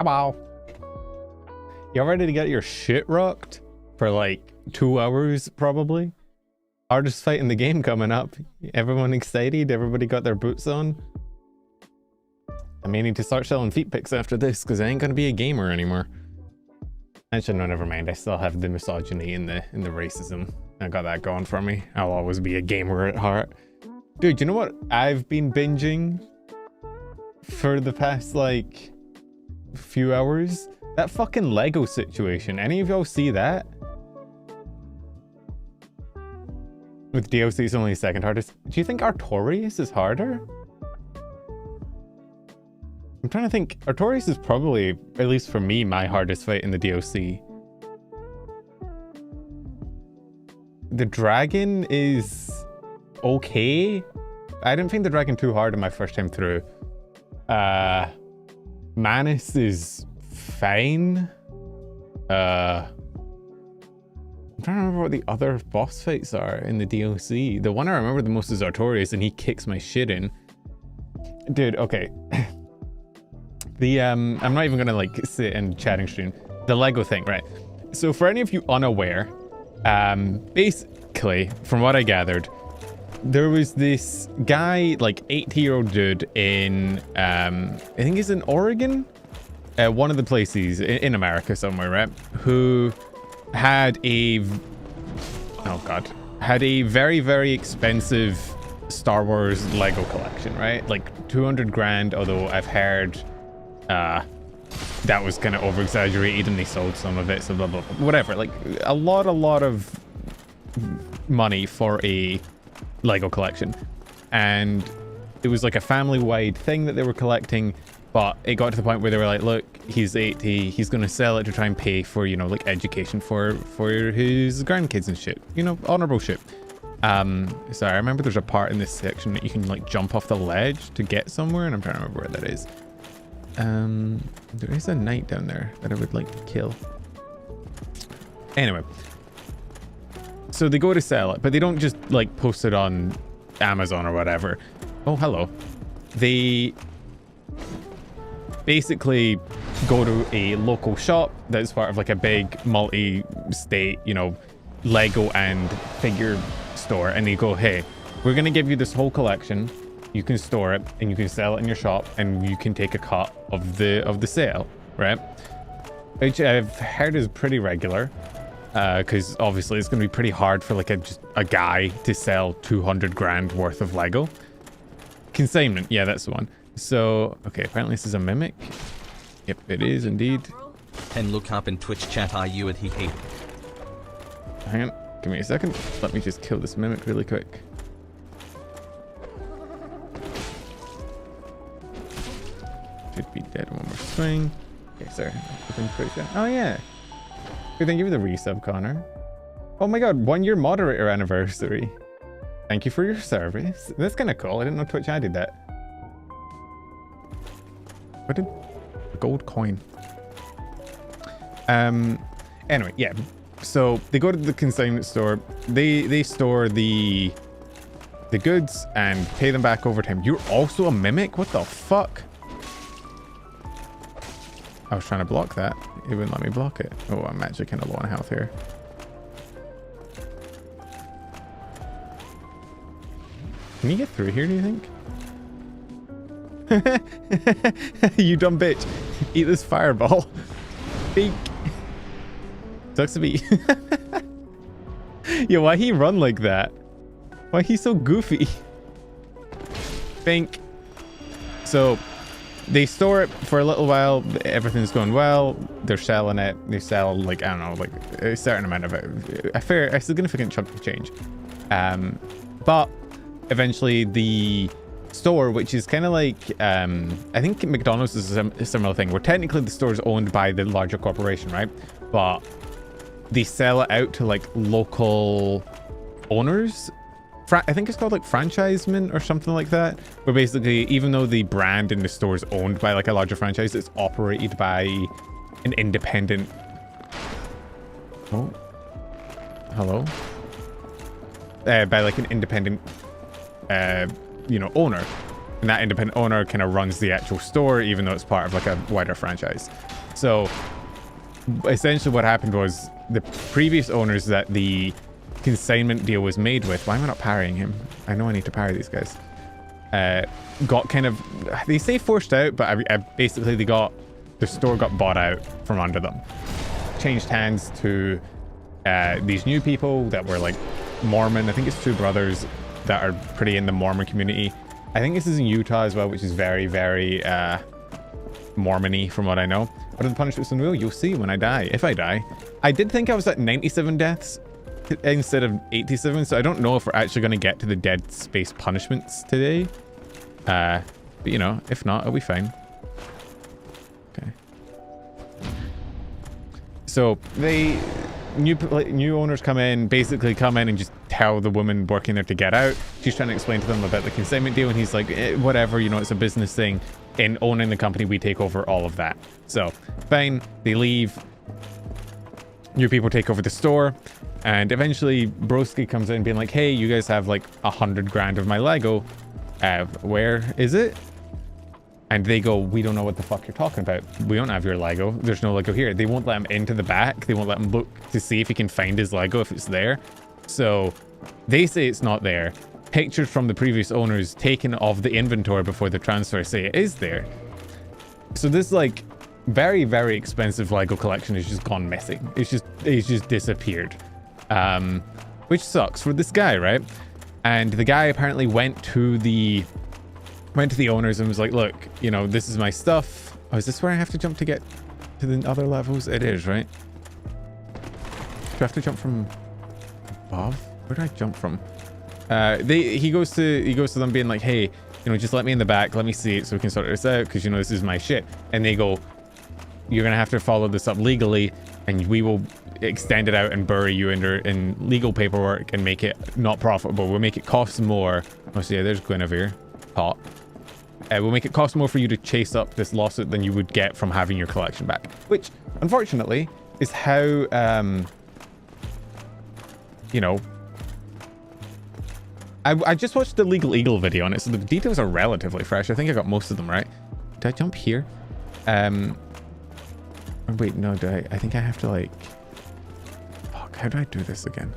Wow. Y'all ready to get your shit rocked for like 2 hours probably? Hardest fight in the game coming up. Everyone excited? Everybody got their boots on? I may need to start selling feet pics after this because I ain't gonna be a gamer anymore. Actually, no, never mind. I still have the misogyny and the racism. I got that going for me. I'll always be a gamer at heart. Dude, you know what I've been binging for the past like few hours? That fucking Lego situation. Any of y'all see that? With DLC, it's only second hardest. Do you think Artorias is harder? I'm trying to think. Artorias is probably, at least for me, my hardest fight in the DLC. The dragon is okay. I didn't think the dragon too hard on my first time through. Manus is fine. I'm trying to remember what the other boss fights are in the DLC. The one I remember the most is Artorias, and he kicks my shit in. Dude, okay. I'm not even gonna like sit and chatting stream. The Lego thing, right? So for any of you unaware, basically, from what I gathered, there was this guy, like 80-year-old dude in, I think he's in Oregon, one of the places in America somewhere, right? Who had a very, very expensive Star Wars Lego collection, right? Like 200 grand, although I've heard that was kind of over exaggerated and they sold some of it, so blah, blah, blah, whatever. Like a lot of money for a Lego collection. And it was like a family-wide thing that they were collecting, but it got to the point where they were like, look, he's 80, he's gonna sell it to try and pay for, you know, like education for his grandkids and shit, you know, honorable shit. So I remember there's a part in this section that you can like jump off the ledge to get somewhere, and I'm trying to remember where that is. There is a knight down there that I would like to kill. Anyway, so they go to sell it, but they don't just like post it on Amazon or whatever. Oh, hello. They basically go to a local shop that's part of like a big multi-state, you know, Lego and figure store, and they go, hey, we're gonna give you this whole collection. You can store it and you can sell it in your shop, and you can take a cut of the sale, right? Which I've heard is pretty regular, because obviously it's going to be pretty hard for like a guy to sell 200 grand worth of Lego. Consignment, yeah, that's the one. So okay, apparently this is a mimic. Yep, it is indeed. And look up in Twitch chat, are you at he? Hang on, give me a second. Let me just kill this mimic really quick. Should be dead one more swing. Okay, sorry. Oh yeah. Good, thank you for the resub, Connor. Oh my god, 1 year moderator anniversary. Thank you for your service. That's kind of cool. I didn't know Twitch added that. What did a gold coin? Anyway, yeah. So they go to the consignment store. They store the goods and pay them back over time. You're also a mimic? What the fuck? I was trying to block that. It wouldn't let me block it. Oh, I'm actually kind of low on health here. Can you get through here, do you think? You dumb bitch. Eat this fireball. Big. Sucks to be. Yo, why he run like that? Why he's so goofy? Think. So they store it for a little while. Everything's going well. They're selling it. They sell like, I don't know, like a certain amount of it, a significant chunk of change. But eventually the store, which is kind of like, I think McDonald's is a similar thing, where technically the store is owned by the larger corporation, right? But they sell it out to like local owners. I think it's called like franchisement or something like that, where basically even though the brand in the store is owned by like a larger franchise, it's operated by an independent. Oh, hello. by like an independent, you know, owner. And that independent owner kind of runs the actual store, even though it's part of like a wider franchise. So essentially what happened was the previous owners that the consignment deal was made with, why am I not parrying him? I know I need to parry these guys. Got kind of, they say forced out, but basically the store got bought out from under them. Changed hands to these new people that were like Mormon. I think it's two brothers that are pretty in the Mormon community. I think this is in Utah as well, which is very, very Mormon-y from what I know. What are the punishments in the wheel? You'll see when I die, if I die. I did think I was at 97 deaths instead of 87, so I don't know if we're actually going to get to the dead space punishments today. But you know, if not, it'll be fine. Okay. So new owners come in and just tell the woman working there to get out. She's trying to explain to them about the consignment deal, and he's like, whatever, you know, it's a business thing. In owning the company, we take over all of that. So fine, they leave. New people take over the store, and eventually Broski comes in being like, hey, you guys have like 100 grand of my Lego. Where is it? And they go, we don't know what the fuck you're talking about. We don't have your Lego. There's no Lego here. They won't let him into the back. They won't let him look to see if he can find his Lego if it's there. So they say it's not there. Pictures from the previous owners taken of the inventory before the transfer say it is there. So this like very, very expensive Lego collection has just gone missing. It's just disappeared. Which sucks for this guy, right? And the guy apparently went to the owners and was like, look, you know, this is my stuff. Oh, is this where I have to jump to get to the other levels? It is, right? Do I have to jump from above? Where do I jump from? He goes to them being like, hey, you know, just let me in the back, let me see it so we can sort this out, because you know this is my shit. And they go, you're gonna have to follow this up legally, and we will extend it out and bury you in legal paperwork and make it not profitable. We'll make it cost more. Oh, so yeah, there's Guinevere. Hot. We'll make it cost more for you to chase up this lawsuit than you would get from having your collection back, which unfortunately is how you know, I just watched the Legal Eagle video on it, so the details are relatively fresh. I think I got most of them right. Did I jump here? Wait, no, I think I have to like, fuck, how do I do this again?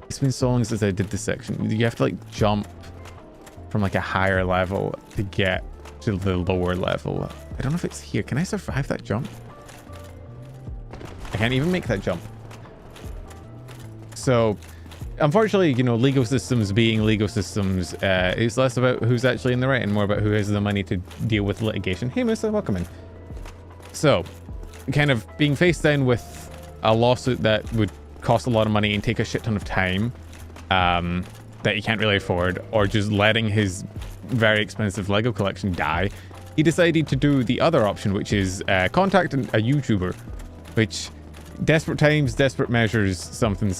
It's been so long since I did this section. You have to like jump from like a higher level to get to the lower level. I don't know if it's here. Can I survive that jump? I can't even make that jump. So unfortunately, you know, legal systems being legal systems, it's less about who's actually in the right and more about who has the money to deal with litigation. Hey, Mister, welcome in. So kind of being faced down with a lawsuit that would cost a lot of money and take a shit ton of time, that he can't really afford, or just letting his very expensive Lego collection die, he decided to do the other option, which is contact a YouTuber, which desperate times, desperate measures, something. Is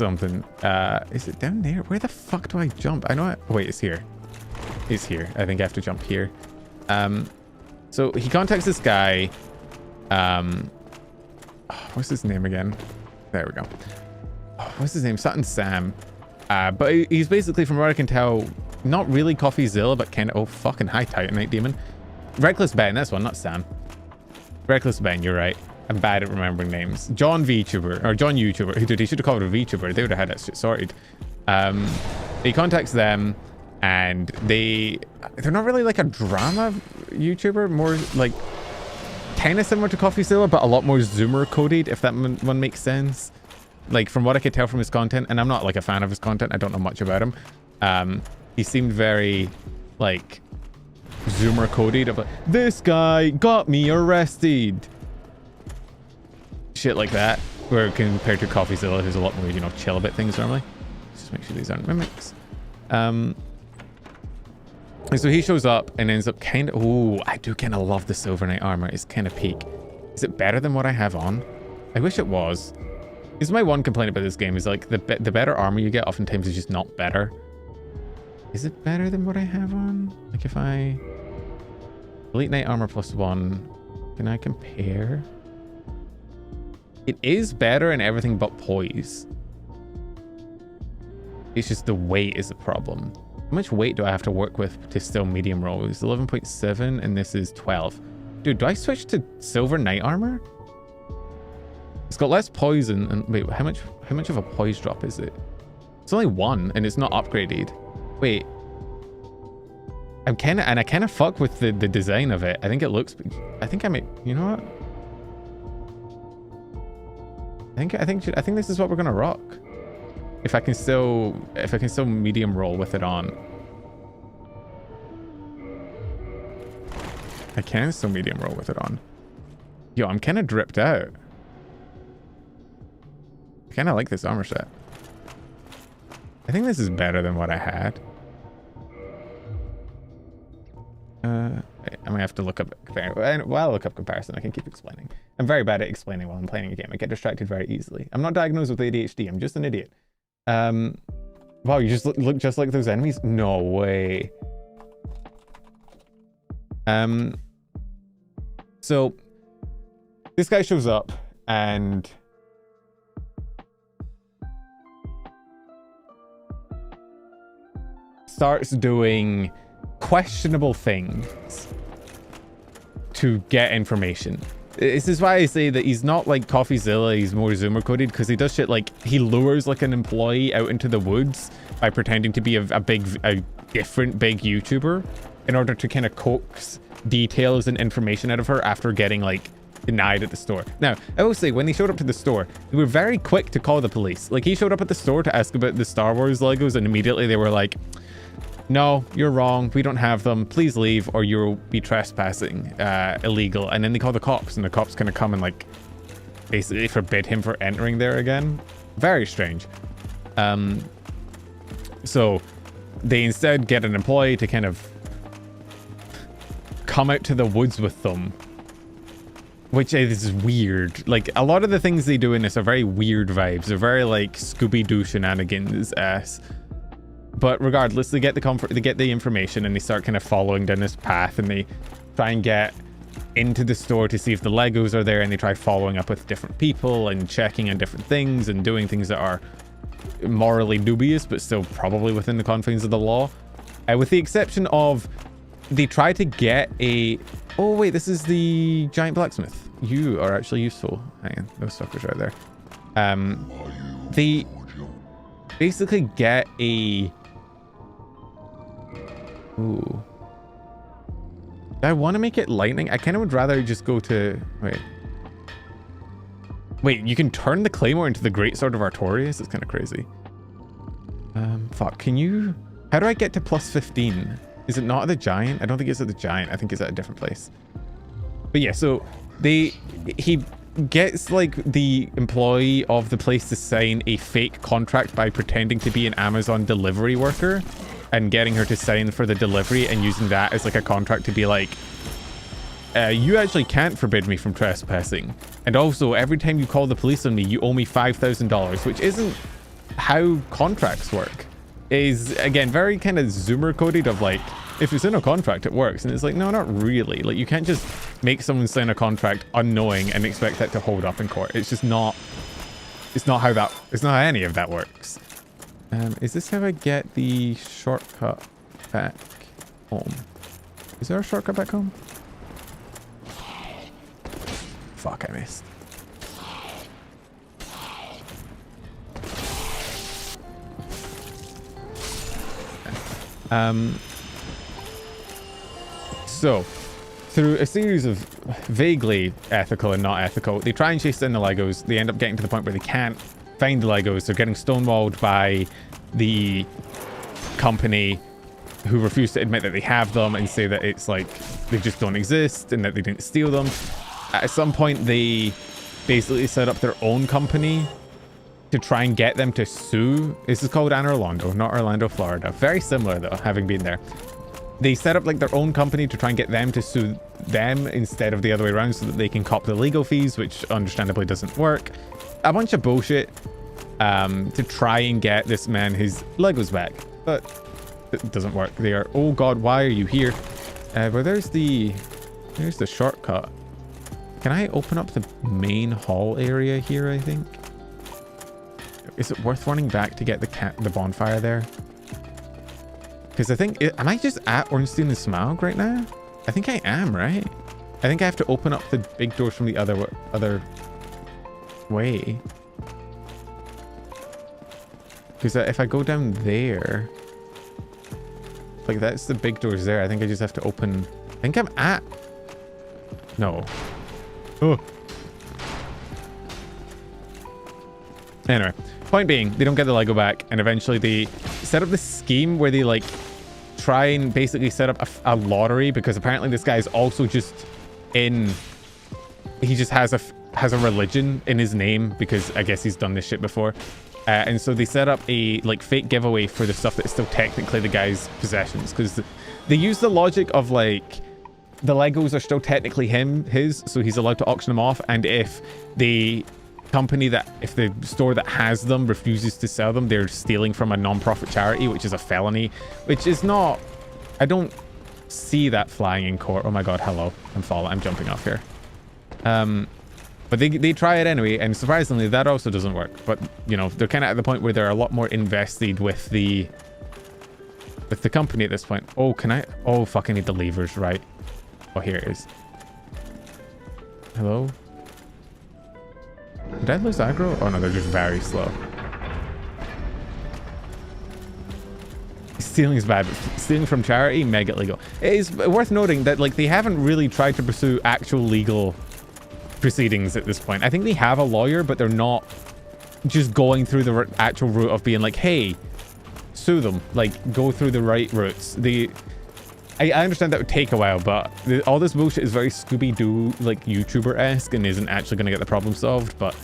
it down there? Where the fuck do I jump? I know wait, it's here. It's here. I think I have to jump here. So he contacts this guy. What's his name again? There we go. What's his name? Sutton Sam. But he's basically, from what I can tell, not really CoffeeZilla, but kind of, oh, fucking hi, Titanite Demon. Reckless Ben, that's one, not Sam. Reckless Ben, you're right. I'm bad at remembering names. John VTuber, or John YouTuber. Dude, he should have called it a VTuber. They would have had that shit sorted. He contacts them, and they're not really like a drama YouTuber, more like kind of similar to CoffeeZilla, but a lot more Zoomer coded, if that one makes sense. Like, from what I could tell from his content, and I'm not like a fan of his content, I don't know much about him. He seemed very like Zoomer coded of like, this guy got me arrested, shit like that, where compared to CoffeeZilla, who's a lot more, you know, chill about things normally. Just make sure these aren't mimics. And so he shows up and ends up kind of, oh, I do kind of love the Silver Knight armor. It's kind of peak. Is it better than what I have on? I wish it was. This is my one complaint about this game, is like the better armor you get oftentimes is just not better. Is it better than what I have on? Like if I Elite Knight armor +1, can I compare? It is better in everything but poise. It's just the weight is a problem. How much weight do I have to work with to still medium roll? It's 11.7 and this is 12. Dude, do I switch to silver knight armor? It's got less poison and wait, how much of a poise drop is it? It's only 1 and it's not upgraded. Wait. I kind of fuck with the design of it. I think it looks, I think I may, you know what? I think this is what we're gonna rock. If I can still medium roll with it on. I can still medium roll with it on. Yo, I'm kind of dripped out. I kind of like this armor set. I think this is better than what I had. I might have to look up while I look up comparison. I can keep explaining. I'm very bad at explaining while I'm playing a game. I get distracted very easily. I'm not diagnosed with ADHD. I'm just an idiot. Wow, you just look just like those enemies? No way. So this guy shows up and starts doing questionable things to get information. This is why I say that he's not like CoffeeZilla, he's more Zoomer coded, because he does shit like he lures like an employee out into the woods by pretending to be a different big YouTuber in order to kind of coax details and information out of her after getting like denied at the store. Now, I will say when they showed up to the store, they were very quick to call the police. Like he showed up at the store to ask about the Star Wars Legos and immediately they were like, no, you're wrong. We don't have them. Please leave or you'll be trespassing, illegal. And then they call the cops and the cops kind of come and like basically forbid him from entering there again. Very strange. So they instead get an employee to kind of come out to the woods with them, which is weird. Like a lot of the things they do in this are very weird vibes. They're very like Scooby-Doo shenanigans ass. But regardless, they get the information and they start kind of following down this path and they try and get into the store to see if the Legos are there and they try following up with different people and checking on different things and doing things that are morally dubious but still probably within the confines of the law. With the exception of they try to get a... Oh wait, this is the giant blacksmith. You are actually useful. Hang on, those suckers right there. They basically get a... Ooh. Do I want to make it lightning? I kind of would rather just go to... Wait, you can turn the Claymore into the Great Sword of Artorias? That's kind of crazy. Fuck, can you... How do I get to plus 15? Is it not at the Giant? I don't think it's at the Giant. I think it's at a different place. But yeah, so he gets like the employee of the place to sign a fake contract by pretending to be an Amazon delivery worker and getting her to sign for the delivery and using that as like a contract to be like, you actually can't forbid me from trespassing. And also every time you call the police on me, you owe me $5,000, which isn't how contracts work. Is again, very kind of Zoomer coded of like, if it's in a contract, it works. And it's like, no, not really. Like you can't just make someone sign a contract unknowing and expect that to hold up in court. It's just not, it's not how any of that works. Is this how I get the shortcut back home? Is there a shortcut back home? Fuck, I missed. So, through a series of vaguely ethical and not ethical, they try and chase down the Legos. They end up getting to the point where they can't find the Legos. They're getting stonewalled by the company who refuse to admit that they have them and say that it's like they just don't exist and that they didn't steal them. At some point, they basically set up their own company to try and get them to sue. This is called Anne Orlando, not Orlando, Florida. Very similar though, having been there. They set up like their own company to try and get them to sue them instead of the other way around so that they can cop the legal fees, which understandably doesn't work. A bunch of bullshit to try and get this man his Legos back, but it doesn't work. They are, oh god, why are you here? Well, there's the shortcut. Can I open up the main hall area here, I think? Is it worth running back to get the bonfire there? Because I think... Am I just at Ornstein and Smough right now? I think I am, right? I think I have to open up the big doors from the other way. Because if I go down there... Like, that's the big doors there. I think I just have to open... I think I'm at... No. Oh. Anyway, point being, they don't get the Lego back, and eventually they set up this scheme where they, like, try and basically set up a lottery, because apparently this guy is also just in... He just has a religion in his name, because I guess he's done this shit before. And so they set up a, like, fake giveaway for the stuff that's still technically the guy's possessions, because they use the logic of, like, the Legos are still technically his, so he's allowed to auction them off, and if the store that has them refuses to sell them, they're stealing from a non-profit charity, which is a felony, which is not... I don't see that flying in court. Oh my god, hello. I'm jumping off here. But they try it anyway, and surprisingly, that also doesn't work. But, you know, they're kind of at the point where they're a lot more invested with the company at this point. Oh, can I... Oh, fuck, I need the levers, right. Oh, here it is. Hello? Did I lose aggro? Oh no, they're just very slow. Stealing is bad, but stealing from charity, mega legal. It is worth noting that, like, they haven't really tried to pursue actual legal proceedings at this point. I think they have a lawyer, but they're not just going through the actual route of being like, hey, sue them. Like, go through the right routes. I understand that would take a while, but all this bullshit is very Scooby-Doo, like, YouTuber-esque, and isn't actually going to get the problem solved, but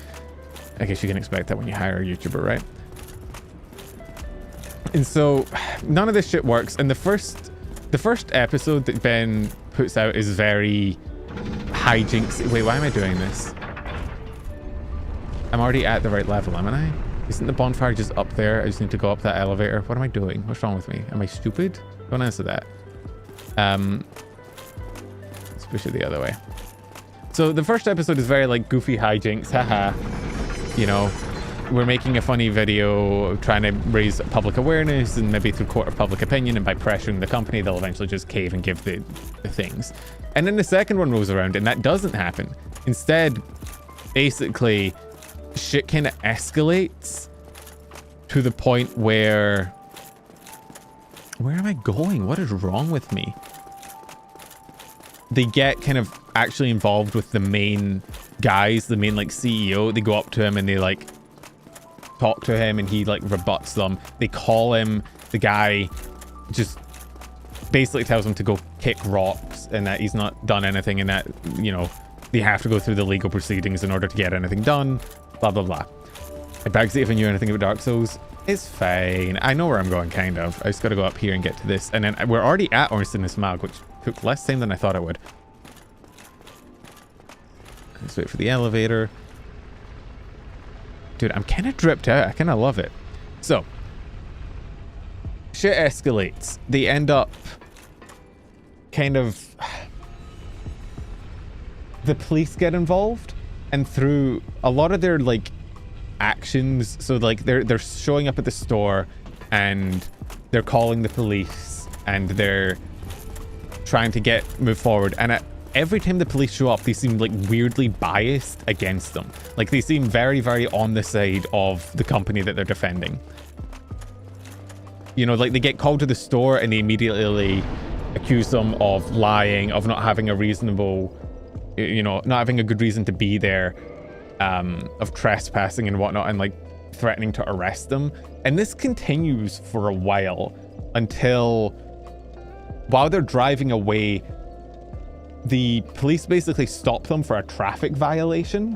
I guess you can expect that when you hire a YouTuber, right? And so, none of this shit works, and the first episode that Ben puts out is very hijinks. Wait, why am I doing this? I'm already at the right level, am I? Isn't the bonfire just up there? I just need to go up that elevator. What am I doing? What's wrong with me? Am I stupid? Don't answer that. Let's push it the other way. So the first episode is very like goofy hijinks, haha. You know, we're making a funny video trying to raise public awareness, and maybe through court of public opinion, and by pressuring the company, they'll eventually just cave and give the things. And then the second one rolls around, and that doesn't happen. Instead, basically, shit kind of escalates to the point where... Where am I going? What is wrong with me? They get kind of actually involved with the main guys, the main, like, CEO. They go up to him and they, like, talk to him, and he, like, rebuts them. They call him. The guy just basically tells him to go kick rocks, and that he's not done anything, and that, you know, they have to go through the legal proceedings in order to get anything done. Blah, blah, blah. I bags if I knew anything about Dark Souls. It's fine. I know where I'm going, kind of. I just got to go up here and get to this. And then we're already at Ornstein and Smough, which took less time than I thought it would. Let's wait for the elevator. Dude, I'm kind of dripped out. I kind of love it. So, shit escalates. They end up kind of... The police get involved, and through a lot of their, like, actions, so like they're showing up at the store and they're calling the police and they're trying to move forward, and every time the police show up, they seem like weirdly biased against them. Like, they seem very, very on the side of the company that they're defending. You know, like, they get called to the store and they immediately accuse them of lying, of not having a reasonable, you know, not having a good reason to be there, of trespassing and whatnot, and like threatening to arrest them. And this continues for a while until, while they're driving away, the police basically stop them for a traffic violation,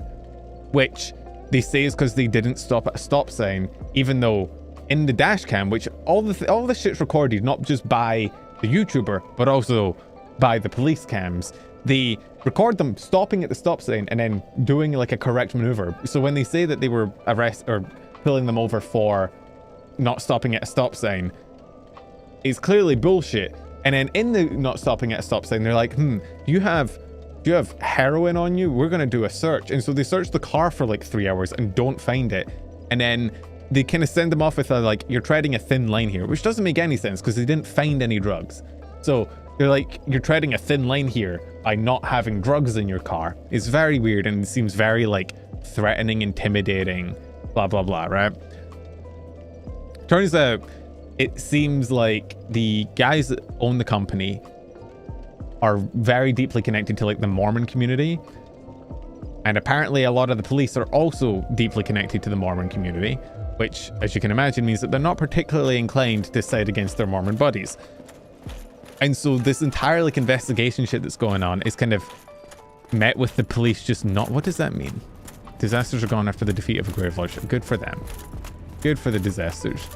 which they say is because they didn't stop at a stop sign, even though in the dash cam, which all the shit's recorded not just by the YouTuber but also by the police cams, they record them stopping at the stop sign and then doing like a correct maneuver. So when they say that they were pulling them over for not stopping at a stop sign, it's clearly bullshit. And then in the not stopping at a stop sign, they're like, do you have heroin on you? We're gonna do a search. And so they search the car for like 3 hours and don't find it. And then they kind of send them off with a, like, you're treading a thin line here, which doesn't make any sense because they didn't find any drugs. So they're like, you're treading a thin line here by not having drugs in your car. It's very weird and it seems very like threatening, intimidating, blah, blah, blah, right? Turns out it seems like the guys that own the company are very deeply connected to like the Mormon community. And apparently a lot of the police are also deeply connected to the Mormon community, which, as you can imagine, means that they're not particularly inclined to side against their Mormon buddies. And so this entire like investigation shit that's going on is kind of met with the police just not... What does that mean? Disasters are gone after the defeat of a grave lodge. Good for them. Good for the disasters.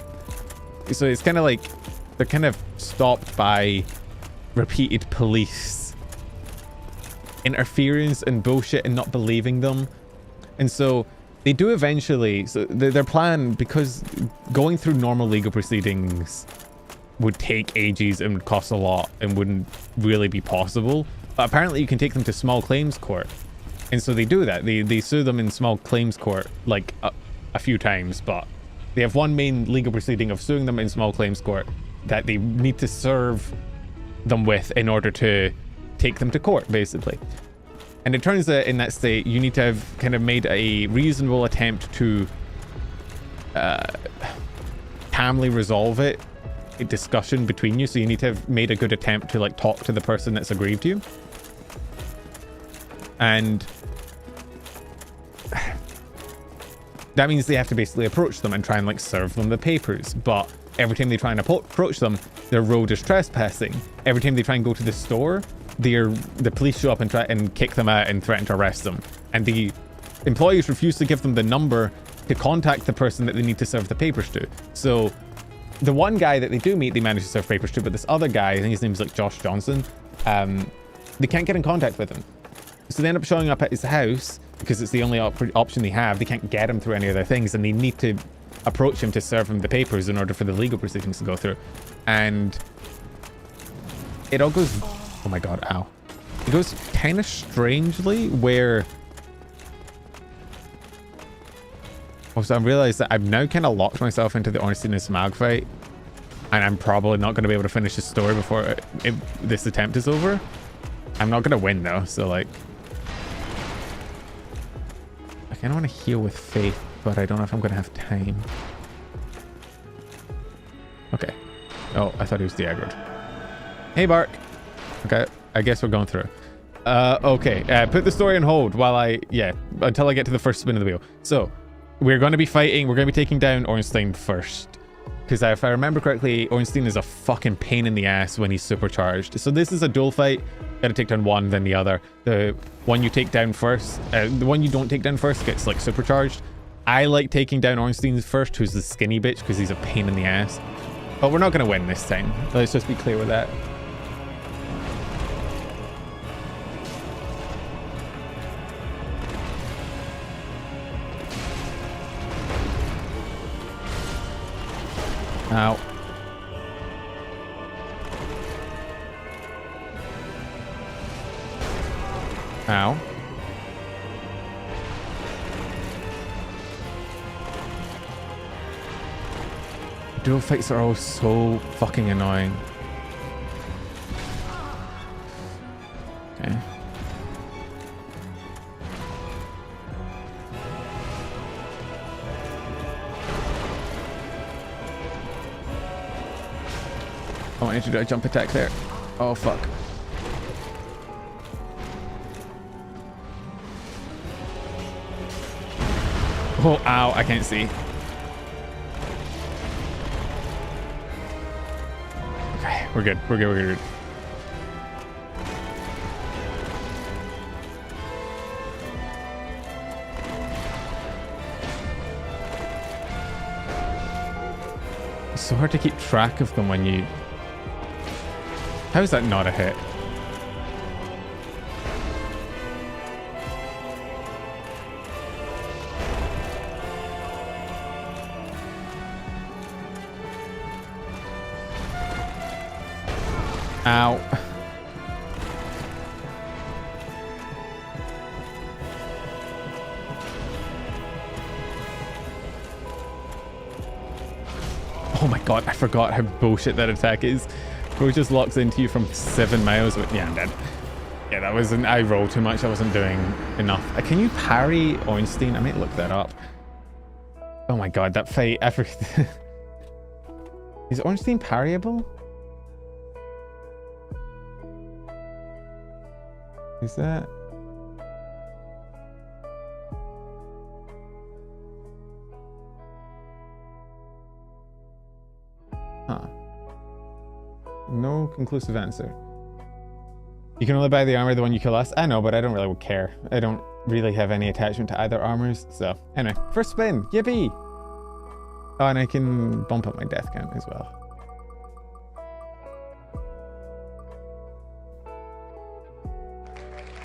So it's kind of like they're kind of stopped by repeated police interference and bullshit and not believing them. And so they do eventually... So their plan, because going through normal legal proceedings would take ages and cost a lot and wouldn't really be possible. But apparently you can take them to small claims court. And so they do that. They sue them in small claims court like a few times, but they have one main legal proceeding of suing them in small claims court that they need to serve them with in order to take them to court, basically. And it turns out in that state, you need to have kind of made a reasonable attempt to calmly resolve it, a discussion between you. So you need to have made a good attempt to like talk to the person that's aggrieved you. And that means they have to basically approach them and try and like serve them the papers. But every time they try and approach them, their road is trespassing. Every time they try and go to the store, the police show up and try and kick them out and threaten to arrest them. And the employees refuse to give them the number to contact the person that they need to serve the papers to. So the one guy that they do meet, they manage to serve papers to, but this other guy, I think his name's like Josh Johnson, they can't get in contact with him. So they end up showing up at his house because it's the only option they have. They can't get him through any of their things, and they need to approach him to serve him the papers in order for the legal proceedings to go through. And it all goes... Oh my god, ow. It goes kind of strangely where... Also, I realized that I've now kind of locked myself into the Ornstein and Smough fight, and I'm probably not going to be able to finish the story before this attempt is over. I'm not going to win though, so like... I kind of want to heal with faith, but I don't know if I'm going to have time. Okay. Oh, I thought he was de-aggroed. Hey, Bark. Okay, I guess we're going through. Okay, put the story on hold while until I get to the first spin of the wheel. So, we're going to be fighting, we're going to be taking down Ornstein first. Because if I remember correctly, Ornstein is a fucking pain in the ass when he's supercharged. So this is a duel fight. Gotta take down one, then the other. The one you take down first, the one you don't take down first gets like supercharged. I like taking down Ornstein first, who's the skinny bitch, because he's a pain in the ass. But we're not going to win this time. Let's just be clear with that. Ow. Ow. Dual fights are always so fucking annoying. Okay. Oh, I need to do a jump attack there. Oh, fuck. Oh, ow, I can't see. Okay, we're good. We're good. We're good. It's so hard to keep track of them when you... How is that not a hit? Ow. Oh my god, I forgot how bullshit that attack is. Bro just locks into you from 7 miles. Yeah, I'm dead. Yeah, that wasn't... I rolled too much. I wasn't doing enough. Can you parry Ornstein? I might look that up. Oh my god, that fight. I forget. Is Ornstein parryable? Is that... Huh. No conclusive answer. You can only buy the armor the one you kill us. I know, but I don't really care. I don't really have any attachment to either armors. So, anyway, first spin. Yippee! Oh, and I can bump up my death count as well.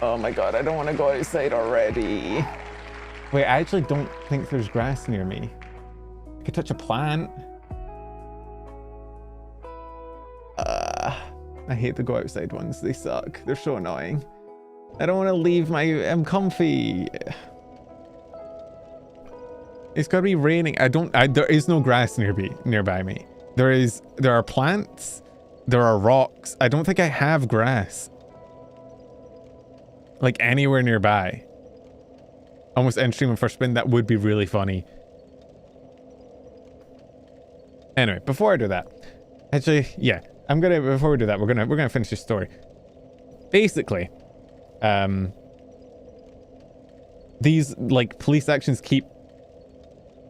Oh my god, I don't want to go outside already. Wait, I actually don't think there's grass near me. I could touch a plant. I hate the go outside ones. They suck. They're so annoying. I don't want to leave my... I'm comfy. It's gotta be raining. There is no grass nearby me. There are plants. There are rocks. I don't think I have grass. Like anywhere nearby. Almost end stream on first spin. That would be really funny. Anyway, before I do that, actually, yeah, before we do that, we're gonna finish this story. Basically, these like police actions keep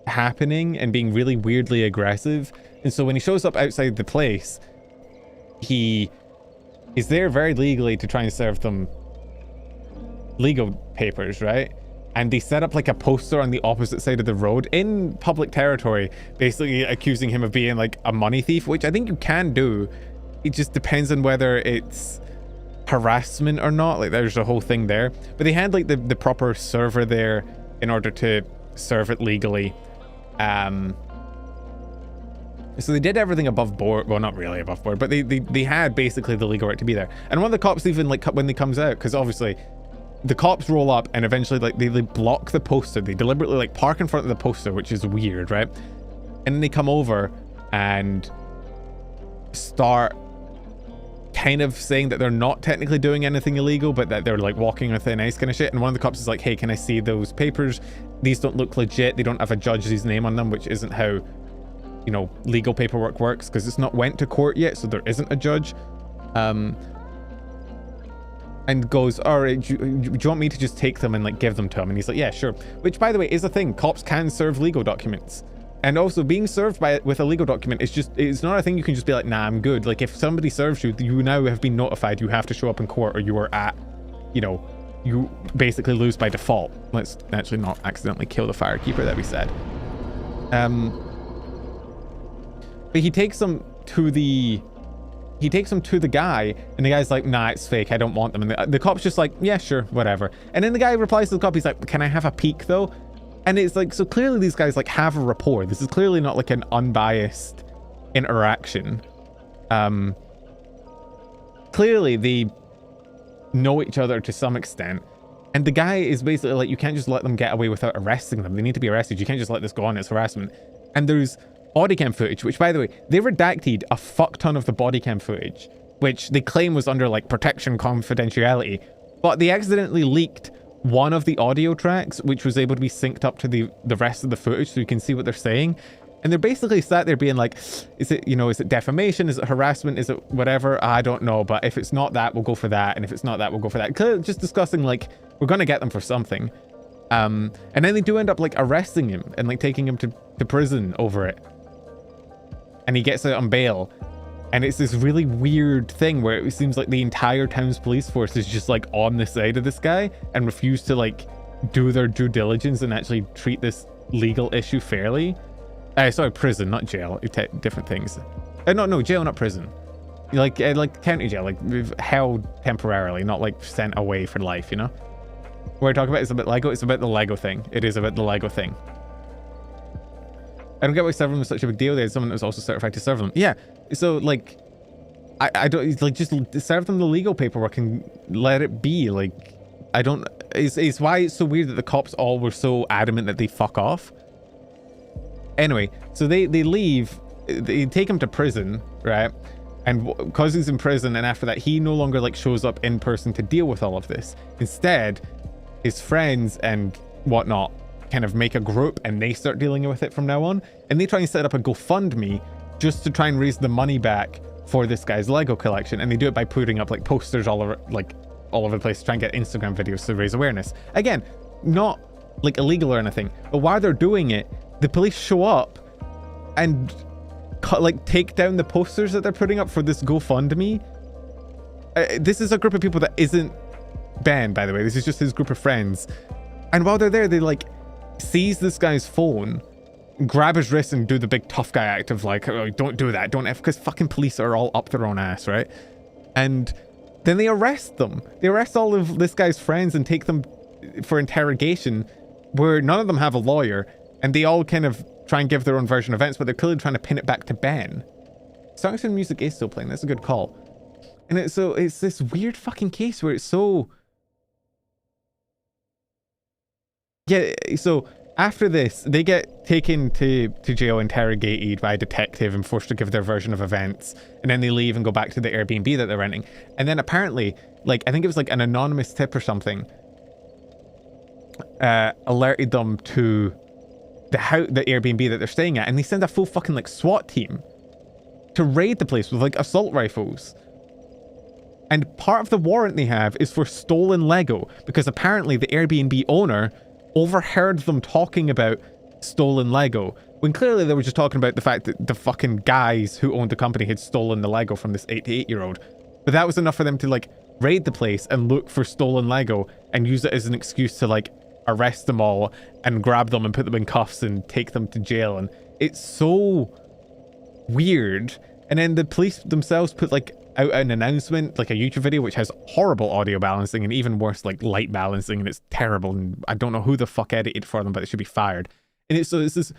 happening and being really weirdly aggressive, and so when he shows up outside the place, he is there very legally to try and serve them legal papers, right? And they set up like a poster on the opposite side of the road in public territory, basically accusing him of being like a money thief, which I think you can do. It just depends on whether it's harassment or not. Like there's a whole thing there, but they had like the proper server there in order to serve it legally. So they did everything above board. Well, not really above board, but they had basically the legal right to be there. And one of the cops even like when they comes out, because obviously the cops roll up and eventually like they block the poster. They deliberately like park in front of the poster, which is weird, right? And then they come over and start kind of saying that they're not technically doing anything illegal, but that they're like walking on thin ice kind of shit. And one of the cops is like, hey, can I see those papers? These don't look legit. They don't have a judge's name on them, which isn't how, you know, legal paperwork works, because it's not went to court yet, so there isn't a judge. And goes, all right, do you want me to just take them and like give them to him? And he's like, yeah, sure. Which, by the way, is a thing. Cops can serve legal documents. And also being served with a legal document is just, it's not a thing you can just be like, nah, I'm good. Like if somebody serves you, you now have been notified. You have to show up in court or you are at, you know, you basically lose by default. Let's actually not accidentally kill the firekeeper that we said. But he takes them to the guy, and the guy's like, nah, it's fake, I don't want them. And the cop's just like, yeah, sure, whatever. And then the guy replies to the cop, he's like, can I have a peek though? And it's like, so clearly these guys like have a rapport. This is clearly not like an unbiased interaction. Clearly they know each other to some extent. And the guy is basically like, you can't just let them get away without arresting them. They need to be arrested. You can't just let this go on. It's harassment. And there's body cam footage, which, by the way, they redacted a fuck ton of the body cam footage, which they claim was under like protection confidentiality, but they accidentally leaked one of the audio tracks, which was able to be synced up to the rest of the footage, so you can see what they're saying. And they're basically sat there being like, is it, you know, is it defamation? Is it harassment? Is it whatever? I don't know. But if it's not that, we'll go for that. And if it's not that, we'll go for that. Clearly just discussing like, we're going to get them for something. And then they do end up like arresting him and like taking him to prison over it. And he gets out on bail. And it's this really weird thing where it seems like the entire town's police force is just like on the side of this guy and refuse to like do their due diligence and actually treat this legal issue fairly. Sorry, prison, not jail. Different things. No, jail, not prison. Like county jail, like held temporarily, not like sent away for life, you know? What we're talking about is a bit Lego. It's about the Lego thing. It is about the Lego thing. I don't get why serving them was such a big deal. They had someone that was also certified to serve them. Yeah, so like, I don't, like, just serve them the legal paperwork and let it be. Like, I don't, it's why it's so weird that the cops all were so adamant that they fuck off. Anyway, so they leave they take him to prison, right? And because he's in prison, and after that, he no longer like shows up in person to deal with all of this. Instead, his friends and whatnot kind of make a group, and they start dealing with it from now on. And they try and set up a GoFundMe just to try and raise the money back for this guy's Lego collection. And they do it by putting up like posters all over the place to try and get Instagram videos to raise awareness. Again, not like illegal or anything, but while they're doing it, the police show up and like take down the posters that they're putting up for this GoFundMe. This is a group of people that isn't Ben, by the way. This is just his group of friends. And while they're there, they like seize this guy's phone, grab his wrist, and do the big tough guy act of like, oh, don't do that, don't, because fucking police are all up their own ass, right? And then they arrest them. They arrest all of this guy's friends and take them for interrogation, where none of them have a lawyer, and they all kind of try and give their own version of events, but they're clearly trying to pin it back to Ben. Saxon music is still playing. That's a good call. And it's this weird fucking case where it's so... Yeah, so after this, they get taken to jail, interrogated by a detective, and forced to give their version of events. And then they leave and go back to the Airbnb that they're renting. And then apparently, like, I think it was like an anonymous tip or something, alerted them to the Airbnb that they're staying at. And they send a full fucking like SWAT team to raid the place with like assault rifles. And part of the warrant they have is for stolen Lego, because apparently the Airbnb owner overheard them talking about stolen Lego, when clearly they were just talking about the fact that the fucking guys who owned the company had stolen the Lego from this 88-year-old. But that was enough for them to like raid the place and look for stolen Lego and use it as an excuse to like arrest them all and grab them and put them in cuffs and take them to jail. And it's so weird. And then the police themselves put like out an announcement, like a YouTube video, which has horrible audio balancing and even worse like light balancing, and it's terrible, and I don't know who the fuck edited for them, but it should be fired. And it's this, do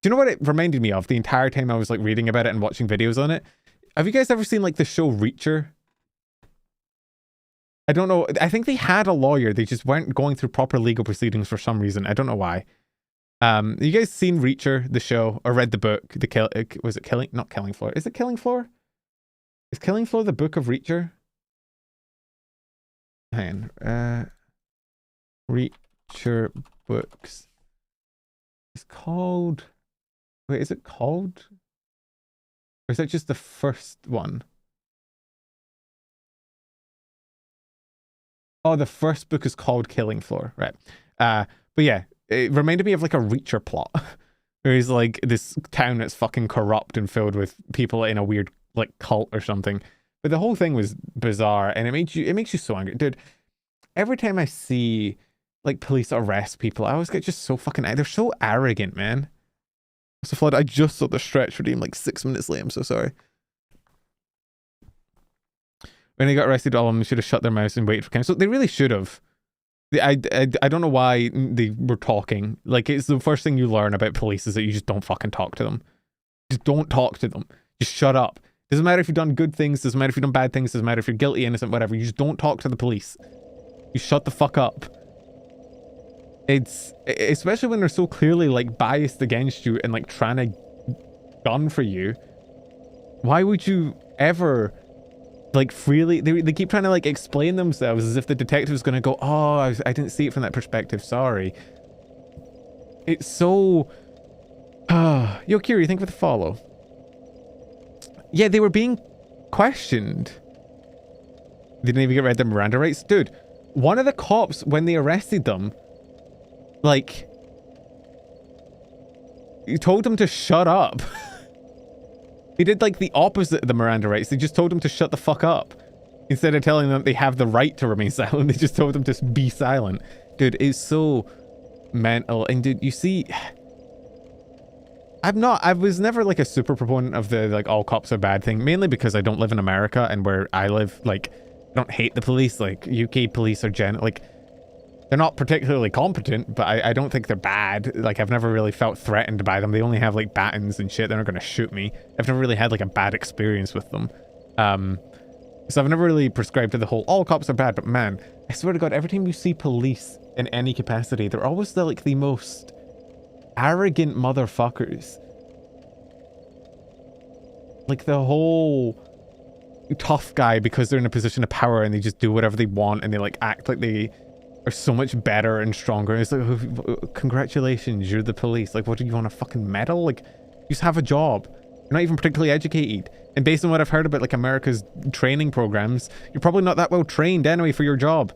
you know what it reminded me of the entire time I was like reading about it and watching videos on it? Have you guys ever seen like the show Reacher? I don't know, I think they had a lawyer, they just weren't going through proper legal proceedings for some reason. I don't know why. You guys seen Reacher, the show, or read the book? Was it Killing? Not Killing Floor. Is it Killing Floor? Is Killing Floor the book of Reacher? Hang on. Reacher books. It's called... Wait, is it called? Or is that just the first one? Oh, the first book is called Killing Floor. Right. But yeah, it reminded me of like a Reacher plot. Where he's like this town that's fucking corrupt and filled with people in a weird like cult or something. But the whole thing was bizarre, and it makes you so angry. Dude, every time I see like police arrest people, I always get just so fucking... They're so arrogant, man. So Flood, I just saw the stretch redeem like 6 minutes late. I'm so sorry. When they got arrested, all of them should have shut their mouths and waited for counsel. They really should have. I don't know why they were talking. Like, it's the first thing you learn about police is that you just don't fucking talk to them. Just don't talk to them. Just shut up. Doesn't matter if you've done good things, doesn't matter if you've done bad things, doesn't matter if you're guilty, innocent, whatever. You just don't talk to the police. You shut the fuck up. It's... Especially when they're so clearly, like, biased against you and, like, trying to gun for you. Why would you ever... like freely... They keep trying to like explain themselves as if the detective's gonna go, oh, I didn't see it from that perspective, sorry. It's so... Yo, Kiri, you think with the follow? Yeah, they were being questioned. They didn't even get read their Miranda rights. Dude, one of the cops, when they arrested them, like, he told them to shut up. They did like the opposite of the Miranda rights. They just told them to shut the fuck up. Instead of telling them they have the right to remain silent, they just told them to be silent. Dude, it's so mental. And dude, you see... I was never like a super proponent of the like all cops are bad thing, mainly because I don't live in America, and where I live, like, I don't hate the police. Like, UK police are like, they're not particularly competent, but I don't think they're bad. Like, I've never really felt threatened by them. They only have like batons and shit. They're not gonna shoot me. I've never really had like a bad experience with them. So I've never really prescribed to the whole all cops are bad, but man, I swear to God, every time you see police in any capacity, they're always the most arrogant motherfuckers. Like the whole tough guy because they're in a position of power and they just do whatever they want and they like act like they are so much better and stronger. It's like, oh, congratulations, you're the police. Like, what do you want, a fucking medal? Like, you just have a job. You're not even particularly educated. And based on what I've heard about like America's training programs, you're probably not that well trained anyway for your job.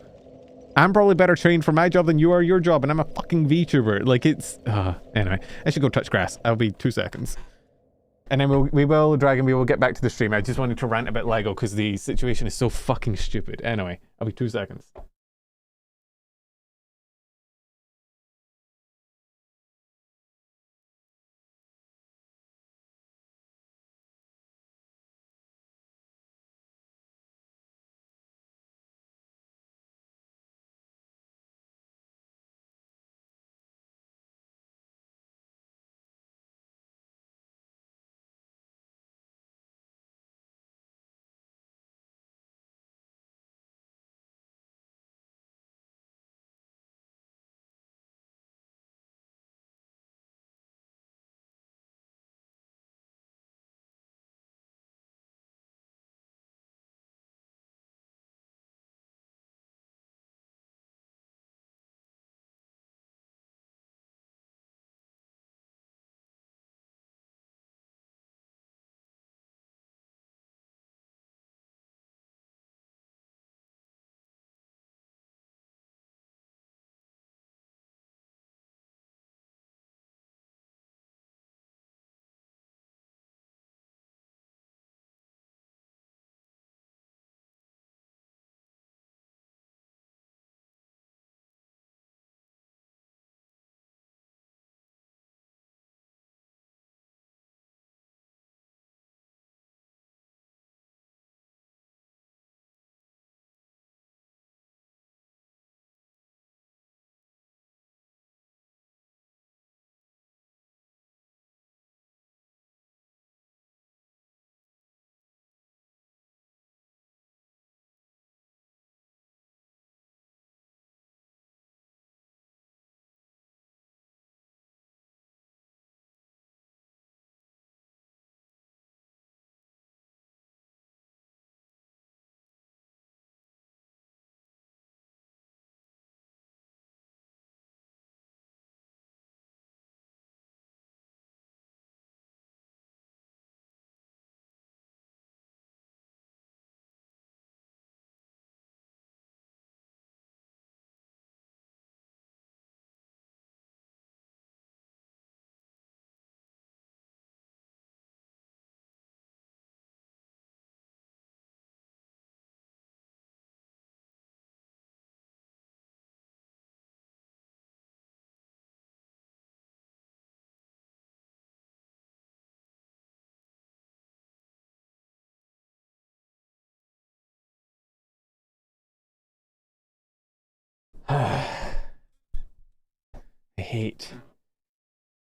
I'm probably better trained for my job than you are your job, and I'm a fucking VTuber. Like, it's... anyway, I should go touch grass. I'll be 2 seconds. And then we will, Dragon, we will get back to the stream. I just wanted to rant about Lego because the situation is so fucking stupid. Anyway, I'll be 2 seconds.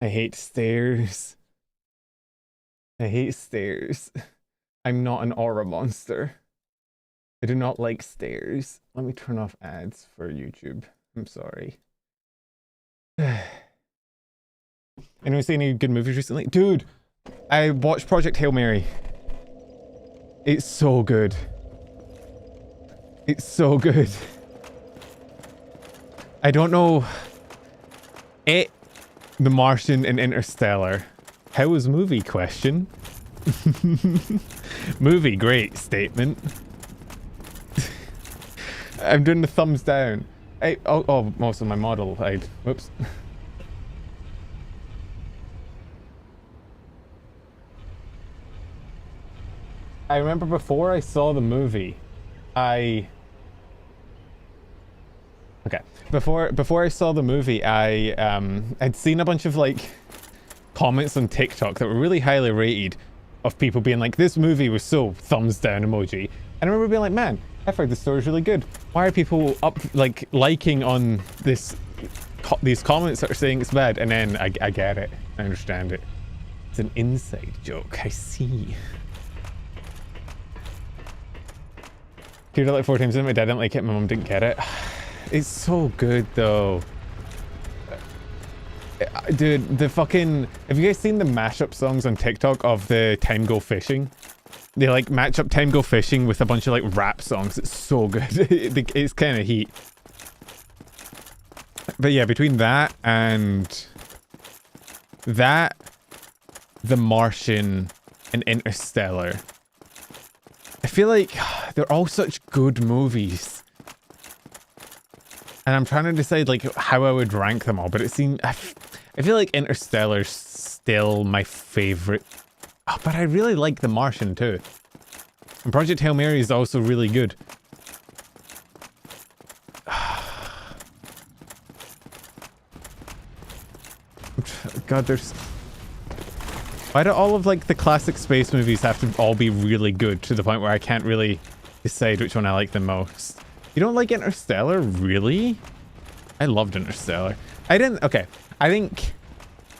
I hate stairs. I hate stairs. I'm not an aura monster. I do not like stairs. Let me turn off ads for YouTube. I'm sorry. Anyone see any good movies recently? Dude, I watched Project Hail Mary. It's so good. It's so good. I don't know. It, The Martian, and Interstellar. How was movie? Question. Movie, great statement. I'm doing the thumbs down. Oh, also my model. Whoops. I remember before I saw the movie, before I saw the movie, I'd seen a bunch of like comments on TikTok that were really highly rated of people being like, this movie was so thumbs down emoji. And I remember being like, man, I've heard the story's really good. Why are people liking on these comments that are saying it's bad? And then I get it. I understand it. It's an inside joke. I see. Heard it like 4 times, and my dad didn't like it, my mom didn't get it. It's so good though. Dude, the fucking... Have you guys seen the mashup songs on TikTok of the Time Go Fishing? They like match up Time Go Fishing with a bunch of like rap songs. It's so good. It's kind of heat. But yeah, between that and... that... The Martian and Interstellar. I feel like they're all such good movies. And I'm trying to decide like how I would rank them all, but it seems... I feel like Interstellar's still my favorite. Oh, but I really like The Martian too. And Project Hail Mary is also really good. God, there's... Why do all of like the classic space movies have to all be really good to the point where I can't really decide which one I like the most? You don't like Interstellar? Really? I loved Interstellar. I didn't... Okay. I think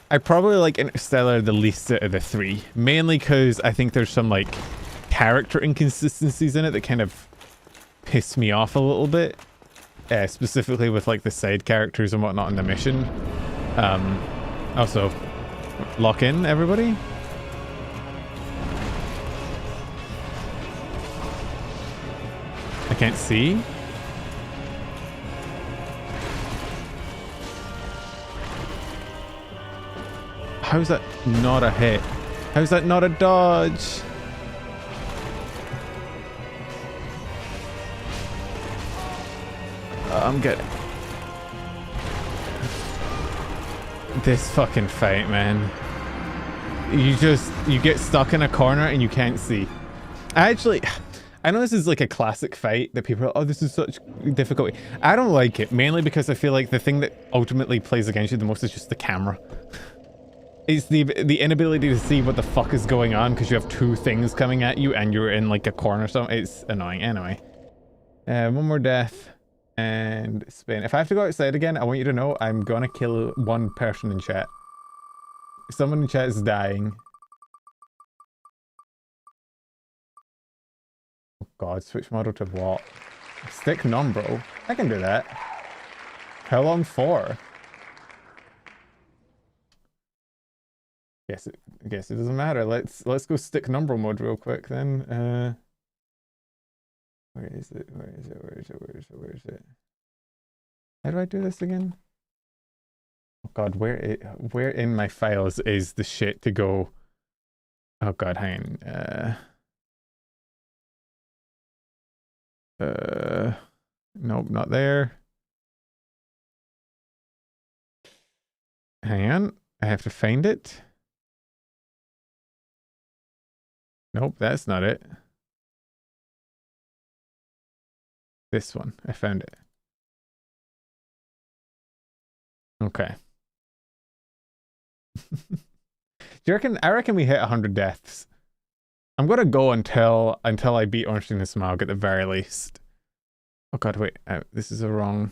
I probably like Interstellar the least out of the three. Mainly because I think there's some like character inconsistencies in it that kind of piss me off a little bit. Specifically with like the side characters and whatnot in the mission. Also... Lock in, everybody. I can't see. How's that not a hit? How's that not a dodge? I'm getting... This fucking fight, man. You get stuck in a corner and you can't see. I know this is like a classic fight that people are, oh, this is such difficulty. I don't like it, mainly because I feel like the thing that ultimately plays against you the most is just the camera. It's the inability to see what the fuck is going on because you have two things coming at you and you're in like a corner, so it's annoying. Anyway. One more death. And spin. If I have to go outside again, I want you to know I'm gonna kill one person in chat. Someone in chat is dying. Oh god, switch model to what? Stick num, bro. I can do that. How long for? Guess it doesn't matter. Let's go stick number mode real quick then. Where is it? Where is it? Where is it? Where is it? Where is it? How do I do this again? Oh god, where in my files is the shit to go? Oh god, hang on. Nope, not there. Hang on, I have to find it. Nope, that's not it. This one, I found it. Okay. Do you reckon? I reckon we hit 100 deaths. I'm gonna go until I beat Ornstein and Smough at the very least. Oh god, wait. This is a wrong.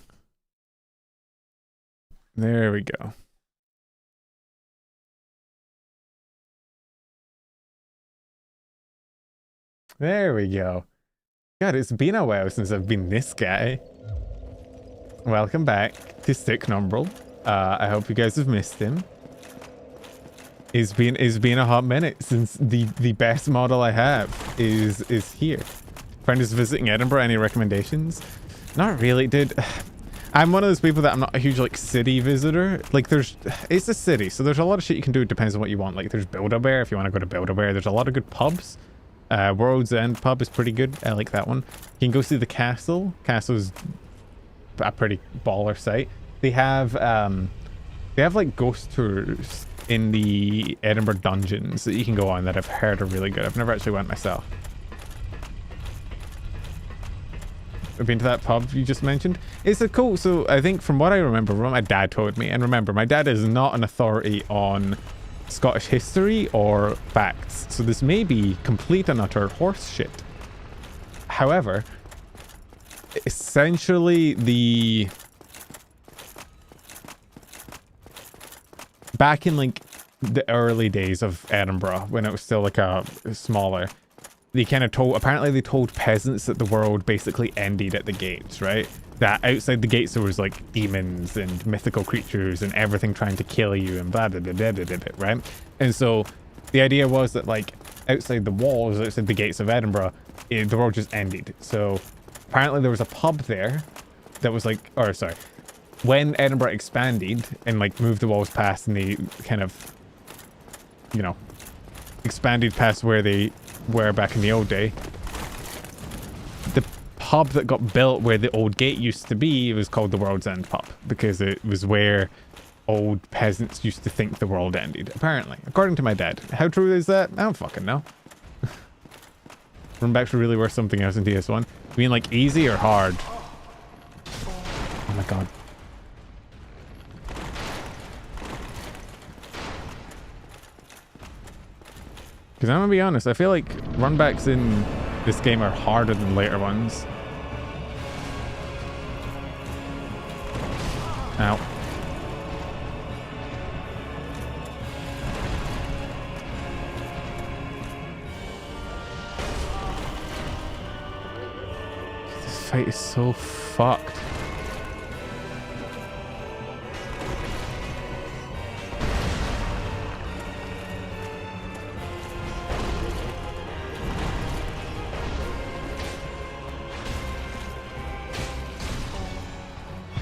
There we go. There we go. God, it's been a while since I've been this guy. Welcome back to Stick Numbrel. I hope you guys have missed him. It's been a hot minute since the best model I have is here. Friend is visiting Edinburgh. Any recommendations? Not really, dude. I'm one of those people that I'm not a huge like city visitor. Like it's a city, so there's a lot of shit you can do. It depends on what you want. Like there's Build-A-Bear if you want to go to Build-A-Bear. There's a lot of good pubs. World's End pub is pretty good. I like that one. You can go see the castle. Castle's a pretty baller site. They have like ghost tours in the Edinburgh dungeons that you can go on that I've heard are really good. I've never actually went myself. I've been to that pub you just mentioned. It's a cool, so I think from what I remember, what my dad told me, and remember, my dad is not an authority on Scottish history or facts, so this may be complete and utter horse shit. However, essentially back in like the early days of Edinburgh, when it was still like a smaller, they kind of told, apparently they told peasants that the world basically ended at the gates, right? That outside the gates there was like demons and mythical creatures and everything trying to kill you and blah, blah, blah, blah, blah, blah, right? And so the idea was that like outside the walls, outside the gates of Edinburgh, the world just ended. So apparently there was a pub there that was like, or sorry, when Edinburgh expanded and like moved the walls past and they kind of, you know, expanded past where they were back in the old day, the pub that got built where the old gate used to be was called the World's End pub because it was where old peasants used to think the world ended, apparently, according to my dad. How true is that? I don't fucking know. Runbacks were really worth something else in DS1. You mean like easy or hard? Oh my god. Because I'm gonna be honest, I feel like runbacks in this game are harder than later ones. Ow. This fight is so fucked.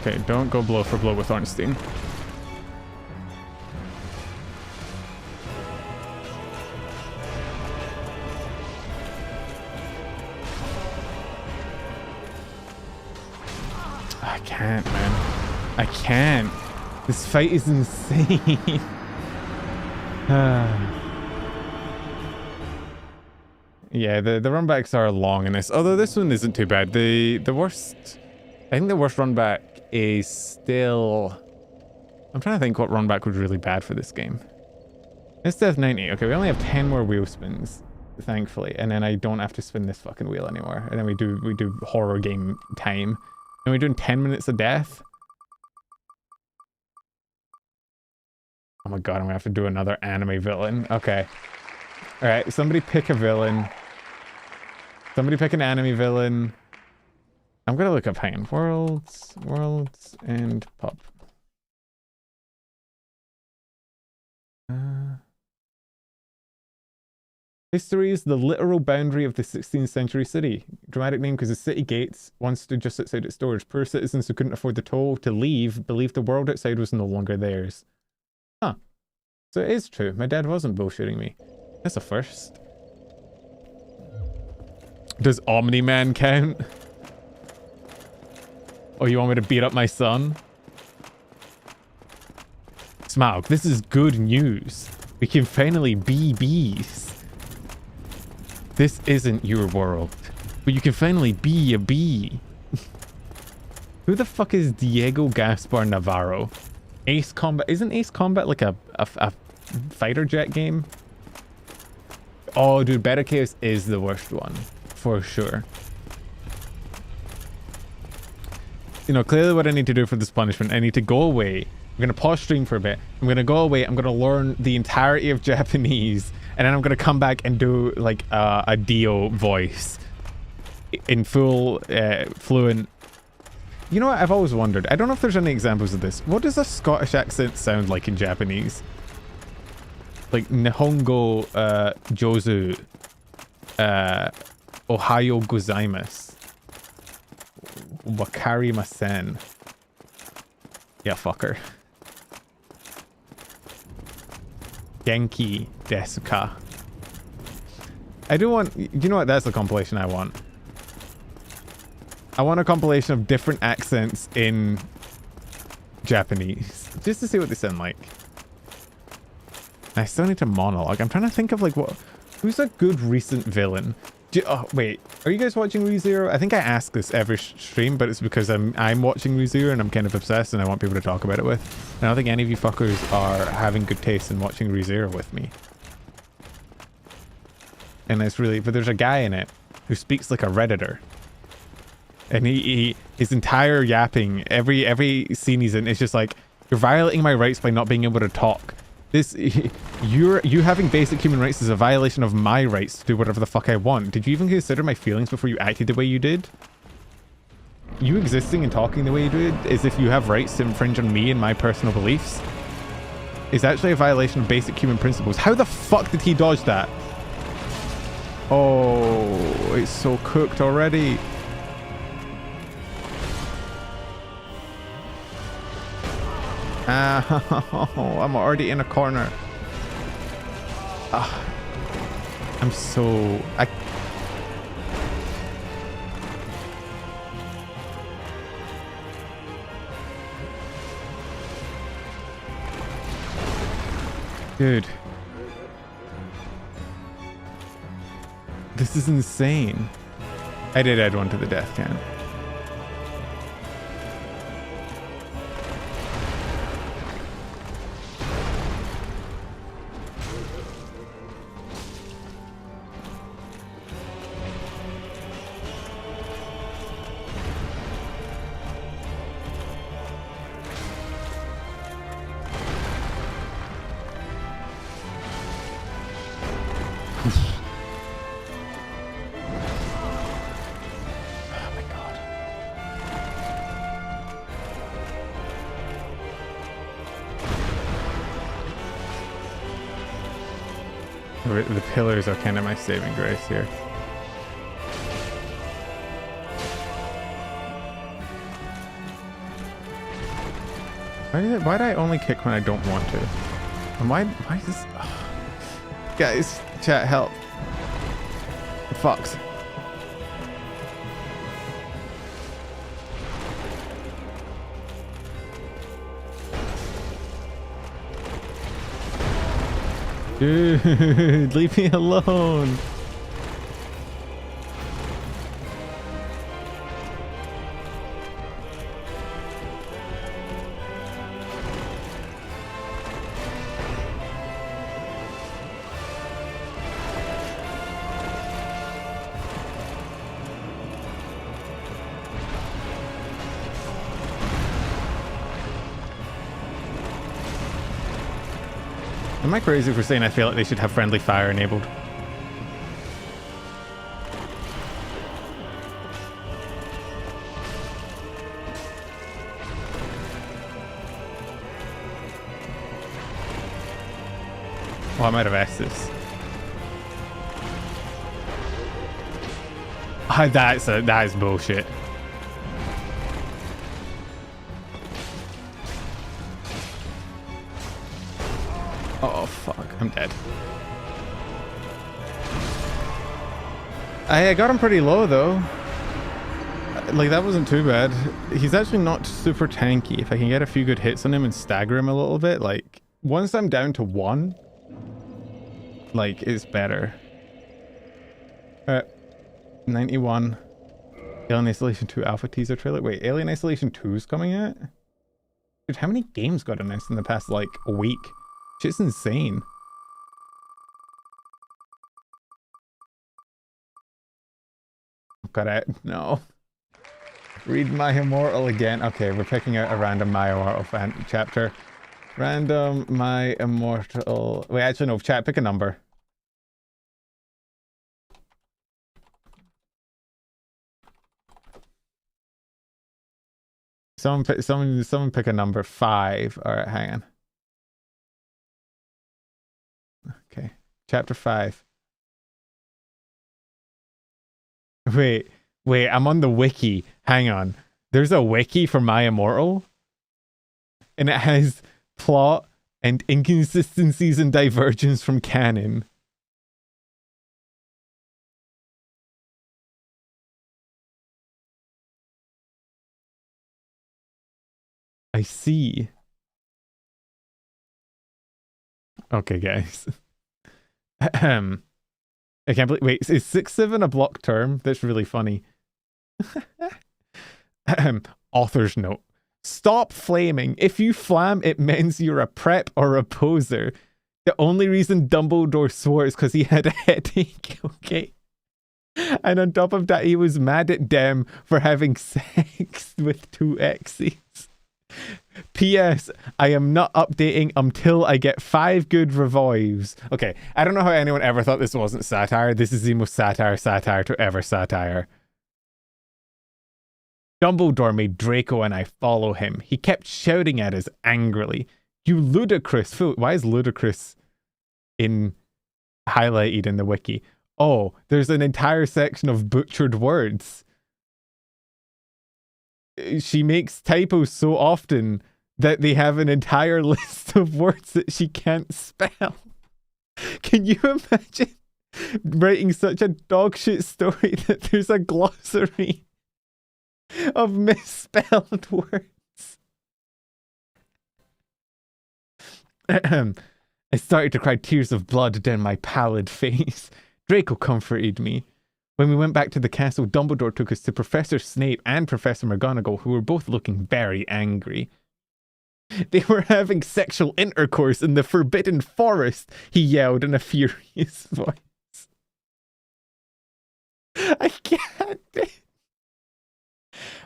Okay, don't go blow for blow with Ornstein. I can't, man. I can't. This fight is insane. Yeah, the runbacks are long in this. Although this one isn't too bad. The worst... I think the worst runback is still... I'm trying to think what runback was really bad for this game. It's Death 90. Okay, we only have 10 more wheel spins, thankfully. And then I don't have to spin this fucking wheel anymore. And then we do horror game time. And we're doing 10 minutes of death. Oh my god, I'm gonna have to do another anime villain. Okay. Alright, somebody pick a villain. Somebody pick an anime villain. I'm gonna look up, hang on. Worlds and pub. History is the literal boundary of the 16th century city. Dramatic name because the city gates once stood just outside its doors. Poor citizens who couldn't afford the toll to leave believed the world outside was no longer theirs. Huh. So it is true. My dad wasn't bullshitting me. That's a first. Does Omni-Man count? Oh, you want me to beat up my son? Smough, this is good news. We can finally be bees. This isn't your world, but you can finally be a bee. Who the fuck is Diego Gaspar Navarro? Ace Combat? Isn't Ace Combat like a fighter jet game? Oh, dude, Better Chaos is the worst one, for sure. You know, clearly what I need to do for this punishment, I need to go away. I'm going to pause stream for a bit. I'm going to go away. I'm going to learn the entirety of Japanese. And then I'm going to come back and do like a Dio voice in full, fluent. You know what? I've always wondered. I don't know if there's any examples of this. What does a Scottish accent sound like in Japanese? Like Nihongo Jozu. Ohayo gozaimasu. Wakarimasen. Yeah, fucker. Genki desu ka. I do want... You know what? That's the compilation I want. I want a compilation of different accents in Japanese. Just to see what they sound like. I still need to monologue. I'm trying to think of like what... Who's a good recent villain? Oh, wait. Are you guys watching ReZero? I think I ask this every stream, but it's because I'm watching ReZero and I'm kind of obsessed and I want people to talk about it with. And I don't think any of you fuckers are having good taste in watching ReZero with me. And it's really... But there's a guy in it who speaks like a Redditor. And his entire yapping, every scene he's in, is just like, you're violating my rights by not being able to talk. You having basic human rights is a violation of my rights to do whatever the fuck I want. Did you even consider my feelings before you acted the way you did? You existing and talking the way you did as if you have rights to infringe on me and my personal beliefs is actually a violation of basic human principles. How the fuck did he dodge that? Oh, it's so cooked already. I'm already in a corner. I'm so... Dude. This is insane. I did add one to the death can. The pillars are kind of my saving grace here. Why do I only kick when I don't want to? And why is this... Oh. Guys, chat, help. Fox. Dude, leave me alone. Am I crazy for saying I feel like they should have friendly fire enabled? Oh, I might have asked this. That is bullshit. Oh fuck, I'm dead. I got him pretty low though. Like that wasn't too bad. He's actually not super tanky. If I can get a few good hits on him and stagger him a little bit, like once I'm down to 1, like it's better. 91. Alien Isolation 2 Alpha teaser trailer. Wait, Alien Isolation 2 is coming out? Dude, how many games got announced in the past like a week? Shit's insane. Got it. No. Read My Immortal again. Okay, we're picking out a random My Immortal chapter. Random My Immortal. Wait, actually no, chat, pick a number. Someone pick a number. 5. Alright, hang on. Okay, chapter 5. Wait, I'm on the wiki. Hang on. There's a wiki for My Immortal? And it has plot and inconsistencies and divergence from canon. I see. Okay, guys. I can't believe... Wait, is 6-7 a block term? That's really funny. Author's note. Stop flaming. If you flam, it means you're a prep or a poser. The only reason Dumbledore swore is because he had a headache, okay? And on top of that, he was mad at Dem for having sex with 2 exes. P.S. I am not updating until I get 5 good revives. Okay, I don't know how anyone ever thought this wasn't satire. This is the most satire to ever satire. Dumbledore made Draco and I follow him. He kept shouting at us angrily. You ludicrous fool. Why is ludicrous highlighted in the wiki? Oh, there's an entire section of butchered words. She makes typos so often that they have an entire list of words that she can't spell. Can you imagine writing such a dogshit story that there's a glossary of misspelled words? I started to cry tears of blood down my pallid face. Draco comforted me. When we went back to the castle, Dumbledore took us to Professor Snape and Professor McGonagall, who were both looking very angry. They were having sexual intercourse in the Forbidden Forest, he yelled in a furious voice. I can't.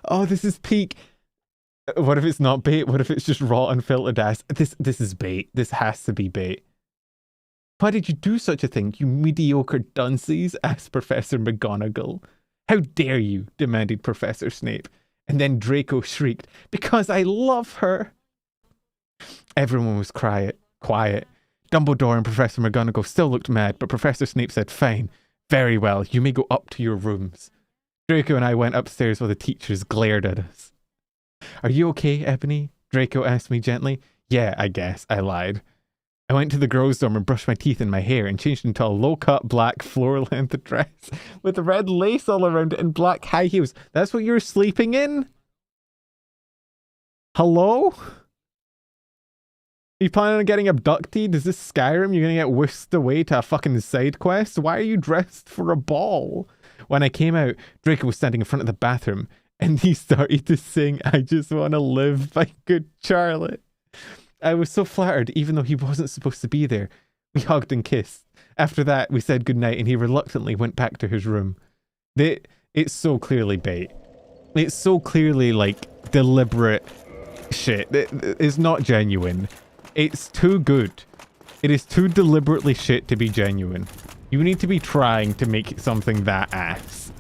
Oh, this is peak. What if it's not bait? What if it's just raw unfiltered ass? This is bait. This has to be bait. Why did you do such a thing, you mediocre dunces? Asked Professor McGonagall. How dare you? Demanded Professor Snape. And then Draco shrieked, because I love her. Everyone was quiet. Dumbledore and Professor McGonagall still looked mad, but Professor Snape said, fine, very well, you may go up to your rooms. Draco and I went upstairs while the teachers glared at us. Are you okay, Ebony? Draco asked me gently. Yeah, I guess, I lied. I went to the girls' dorm and brushed my teeth and my hair and changed into a low-cut black floor-length dress with red lace all around it and black high heels. That's what you're sleeping in? Hello? Are you planning on getting abducted? Is this Skyrim? You're gonna get whisked away to a fucking side quest? Why are you dressed for a ball? When I came out, Draco was standing in front of the bathroom and he started to sing I Just Wanna Live by Good Charlotte. I was so flattered, even though he wasn't supposed to be there. We hugged and kissed. After that, we said goodnight and he reluctantly went back to his room. It's so clearly bait. It's so clearly, like, deliberate shit. It's not genuine. It's too good. It is too deliberately shit to be genuine. You need to be trying to make something that ass.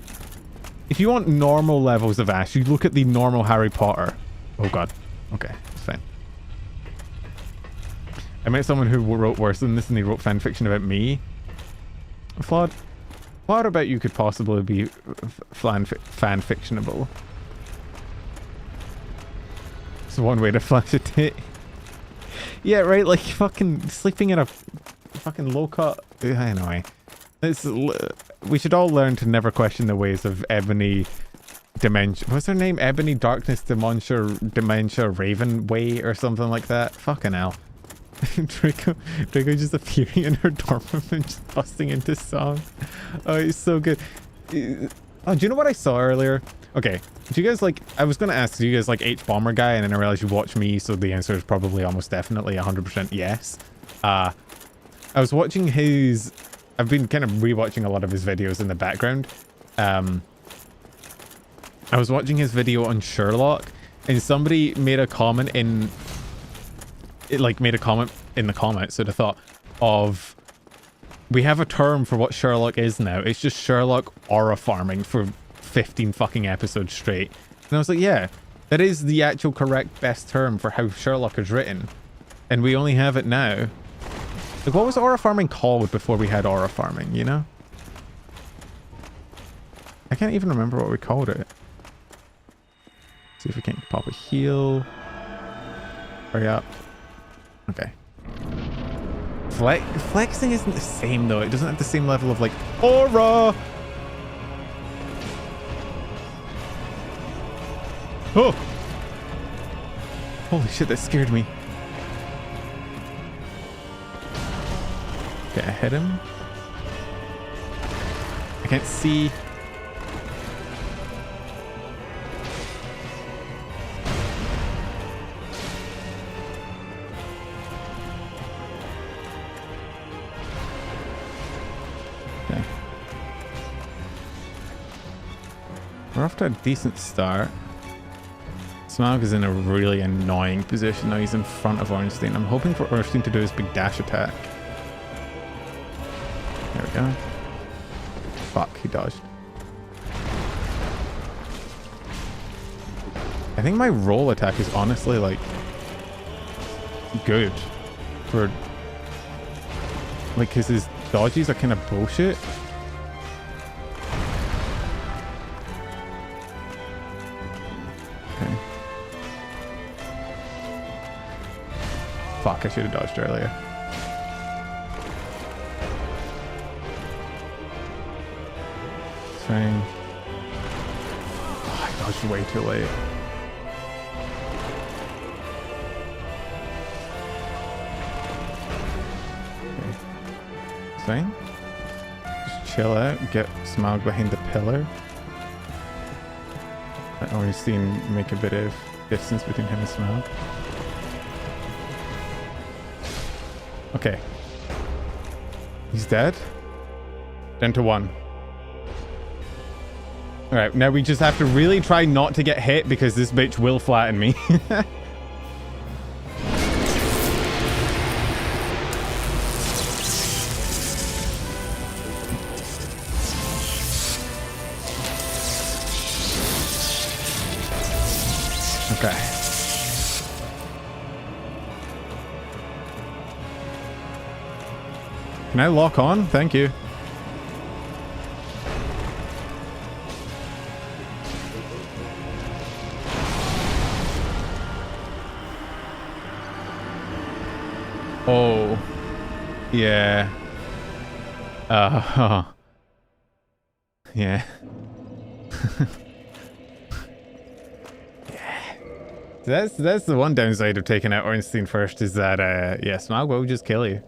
If you want normal levels of ass, you look at the normal Harry Potter. Oh god. Okay, it's fine. I met someone who wrote worse than this and he wrote fan fiction about me. Flawed. What about you could possibly be fan fictionable? It's one way to flash a tit. Yeah, right, like fucking sleeping in a fucking low cut. Anyway. We should all learn to never question the ways of Ebony Dementia. What's her name? Ebony Darkness Dementia Raven Way or something like that. Fucking hell. Draco just appearing in her dorm room and just busting into song. Oh, it's so good. Oh, do you know what I saw earlier? Okay, do you guys like, I was gonna ask, do you guys like H-Bomber Guy? And then I realized you watch me, so the answer is probably almost definitely 100% yes. I was watching his, I've been kind of rewatching a lot of his videos in the background. I was watching his video on Sherlock, and somebody made a comment in the comments that I thought of, we have a term for what Sherlock is now. It's just Sherlock aura farming for 15 fucking episodes straight. And I was like, yeah, that is the actual correct best term for how Sherlock is written. And we only have it now. Like, what was aura farming called before we had aura farming, you know? I can't even remember what we called it. See if we can pop a heal. Hurry up. Okay. Flexing isn't the same though. It doesn't have the same level of like aura. Oh! Holy shit, that scared me. Okay, I hit him. I can't see. We're off to a decent start. Smough is in a really annoying position now. He's in front of Ornstein. I'm hoping for Ornstein to do his big dash attack. There we go. Fuck, he dodged. I think my roll attack is honestly like good for like, because his dodges are kind of bullshit. Okay. Fuck, I should have dodged earlier. Swing. Oh, I dodged way too late. Swing. Just chill out, get Smough behind the pillar. I always see him make a bit of distance between him and Smough. Okay. He's dead. Down to 1. Alright, now we just have to really try not to get hit because this bitch will flatten me. Okay. Can I lock on? Thank you. Oh. Yeah. Yeah. That's the one downside of taking out Ornstein first is that yeah, Smough will just kill you.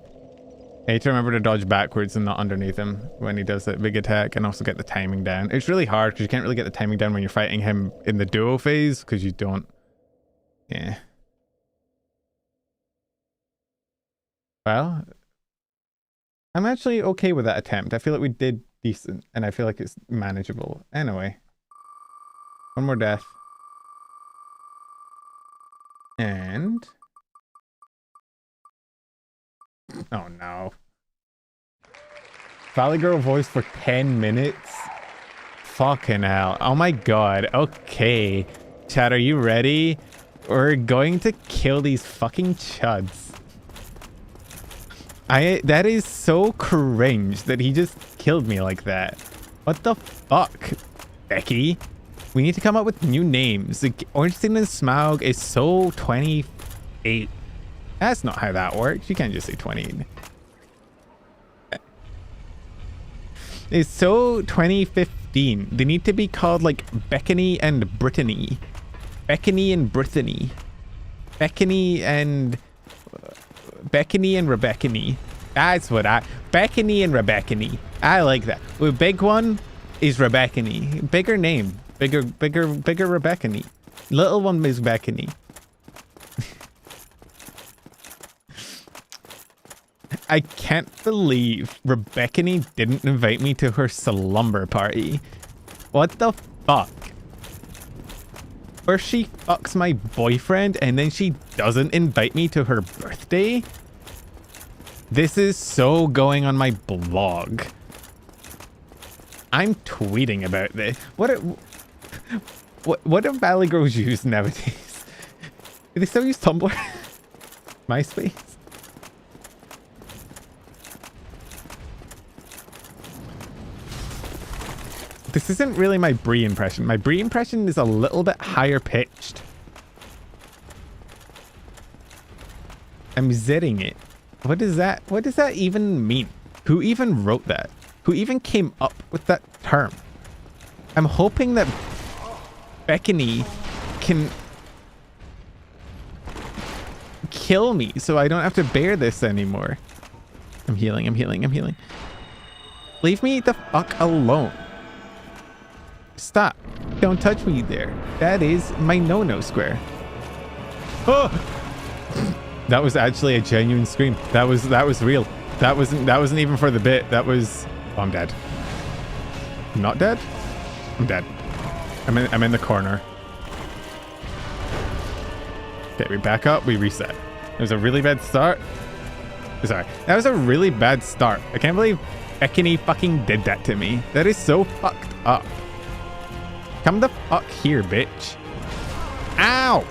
You need to remember to dodge backwards and not underneath him when he does that big attack, and also get the timing down. It's really hard because you can't really get the timing down when you're fighting him in the duo phase because you don't. Yeah. Well, I'm actually okay with that attempt. I feel like we did decent, and I feel like it's manageable. Anyway, one more death. And oh no. Valley Girl voice for 10 minutes? Fucking hell. Oh my god. Okay. Chat, are you ready? We're going to kill these fucking chuds. That is so cringe that he just killed me like that. What the fuck, Becky? We need to come up with new names. Like, Ornstein and Smough is so 28. That's not how that works. You can't just say 28. It's so 2015. They need to be called like Beckany and Brittany. Beckany and Brittany. Beckany and Rebeckany. That's what Beckany and Rebeckany. I like that. The big one is Rebeckany. Bigger name. Bigger Rebeckany. Little one is Beckany. I can't believe Rebeckany didn't invite me to her slumber party. What the fuck? First she fucks my boyfriend and then she doesn't invite me to her birthday? This is so going on my blog. I'm tweeting about this. What do Valley Girls use nowadays? Do they still use Tumblr? MySpace? This isn't really my Brie impression. My Brie impression is a little bit higher pitched. I'm zitting it. What does that even mean? Who even wrote that? Who even came up with that term? I'm hoping that Beckany can kill me so I don't have to bear this anymore. I'm healing. Leave me the fuck alone. Stop. Don't touch me there. That is my no-no square. Oh! That was actually a genuine scream. That was real. That wasn't even for the bit. That was... Oh, I'm dead. I'm not dead? I'm dead. I'm in the corner. Okay, we back up, we reset. It was a really bad start. Sorry, that was a really bad start. I can't believe Ekini fucking did that to me. That is so fucked up. Come the fuck here, bitch. Ow!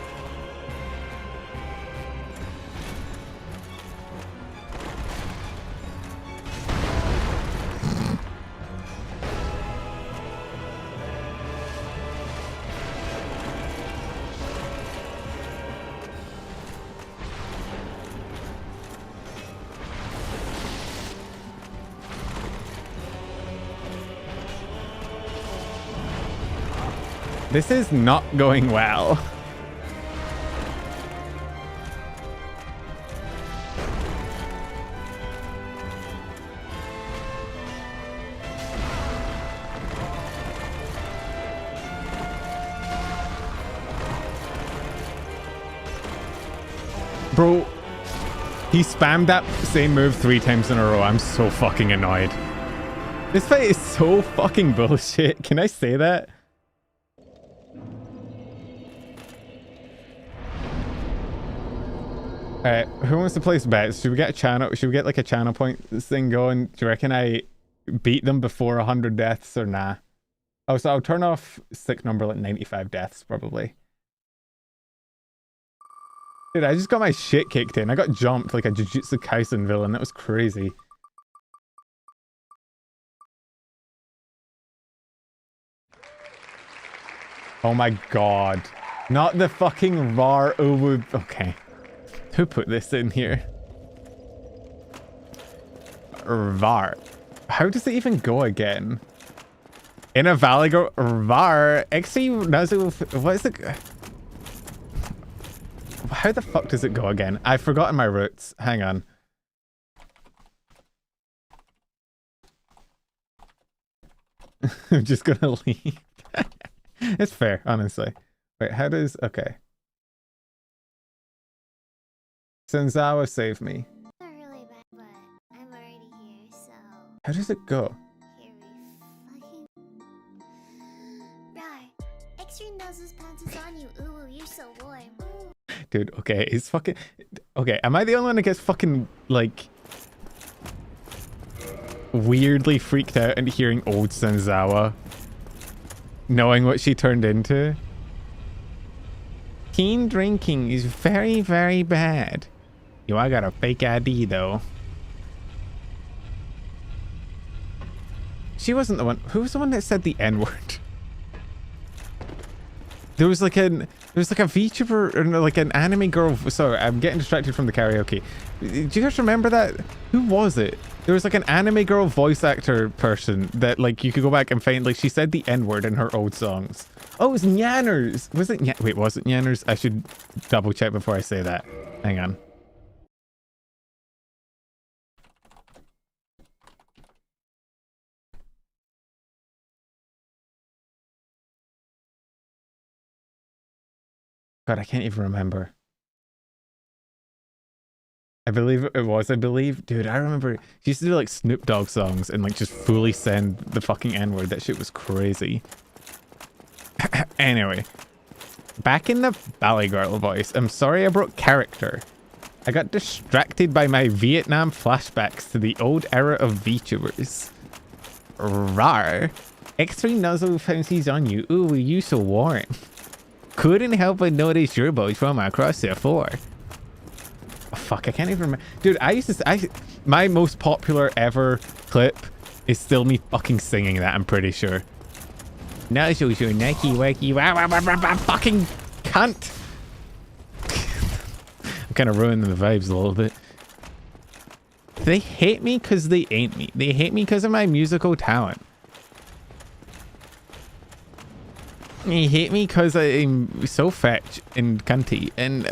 This is not going well. Bro, he spammed that same move 3 times in a row. I'm so fucking annoyed. This fight is so fucking bullshit. Can I say that? Alright, who wants to place bets? Should we get a channel? Should we get like a channel point thing going? Do you reckon I beat them before 100 deaths or nah? Oh, so I'll turn off sick number like 95 deaths probably. Dude, I just got my shit kicked in. I got jumped like a Jujutsu Kaisen villain. That was crazy. Oh my god. Not the fucking VAR over... Okay. Who put this in here? VAR. How does it even go again? In a valley go VAR. XC Nazu. What is it? How the fuck does it go again? I've forgotten my roots. Hang on. I'm just gonna leave. It's fair, honestly. Wait, how does... Okay. Senzawa saved me. Not really bad, but I'm already here, so... How does it go? Here we fucking... Right. Extra noses pants is on you. Ooh, you're so warm. Dude, okay, it's fucking... Okay, am I the only one that gets fucking, like... weirdly freaked out and hearing old Senzawa? Knowing what she turned into? Teen drinking is very, very bad. Yo, I got a fake ID though. She wasn't the one. Who was the one that said the N-word? There was like a VTuber or no, like an anime girl. Sorry, I'm getting distracted from the karaoke. Do you guys remember that? Who was it? There was like an anime girl voice actor person that like you could go back and find, like she said the N-word in her old songs. Oh, it was Nyanners. Was it? Wait, was it Nyanners? I should double check before I say that. Hang on. God, I can't even remember. I believe it was. I believe, dude, I remember she used to do like Snoop Dogg songs and like just fully send the fucking N-word. That shit was crazy. Anyway, back in the Valley Girl voice. I'm sorry I broke character. I got distracted by my Vietnam flashbacks to the old era of VTubers. Rar. X3 nozzle fancies on you. Ooh, you so warm. Couldn't help but notice your boys from across the floor. Oh, fuck, I can't even remember. Dude, my most popular ever clip is still me fucking singing that, I'm pretty sure. No, so your Nike wacky fucking cunt. I'm kind of ruining the vibes a little bit. They hate me because they ain't me. They hate me because of my musical talent. They hate me because I'm so fetch and cunty. And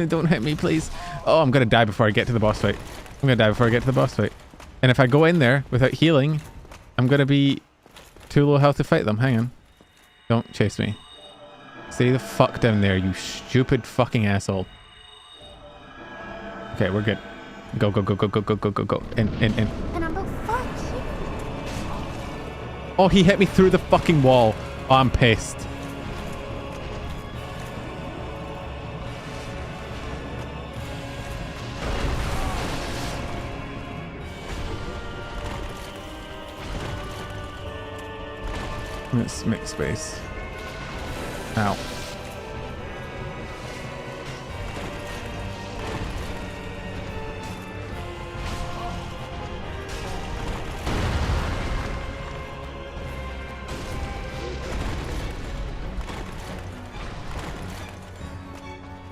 don't hit me, please. Oh, I'm going to die before I get to the boss fight. I'm going to die before I get to the boss fight. And if I go in there without healing, I'm going to be too low health to fight them. Hang on. Don't chase me. Stay the fuck down there, you stupid fucking asshole. Okay, we're good. Go, go, go, go, go, go, go, go, go. In. And I'm like, fuck you. Oh, he hit me through the fucking wall. Oh, I'm pissed. Let's make space. Ow.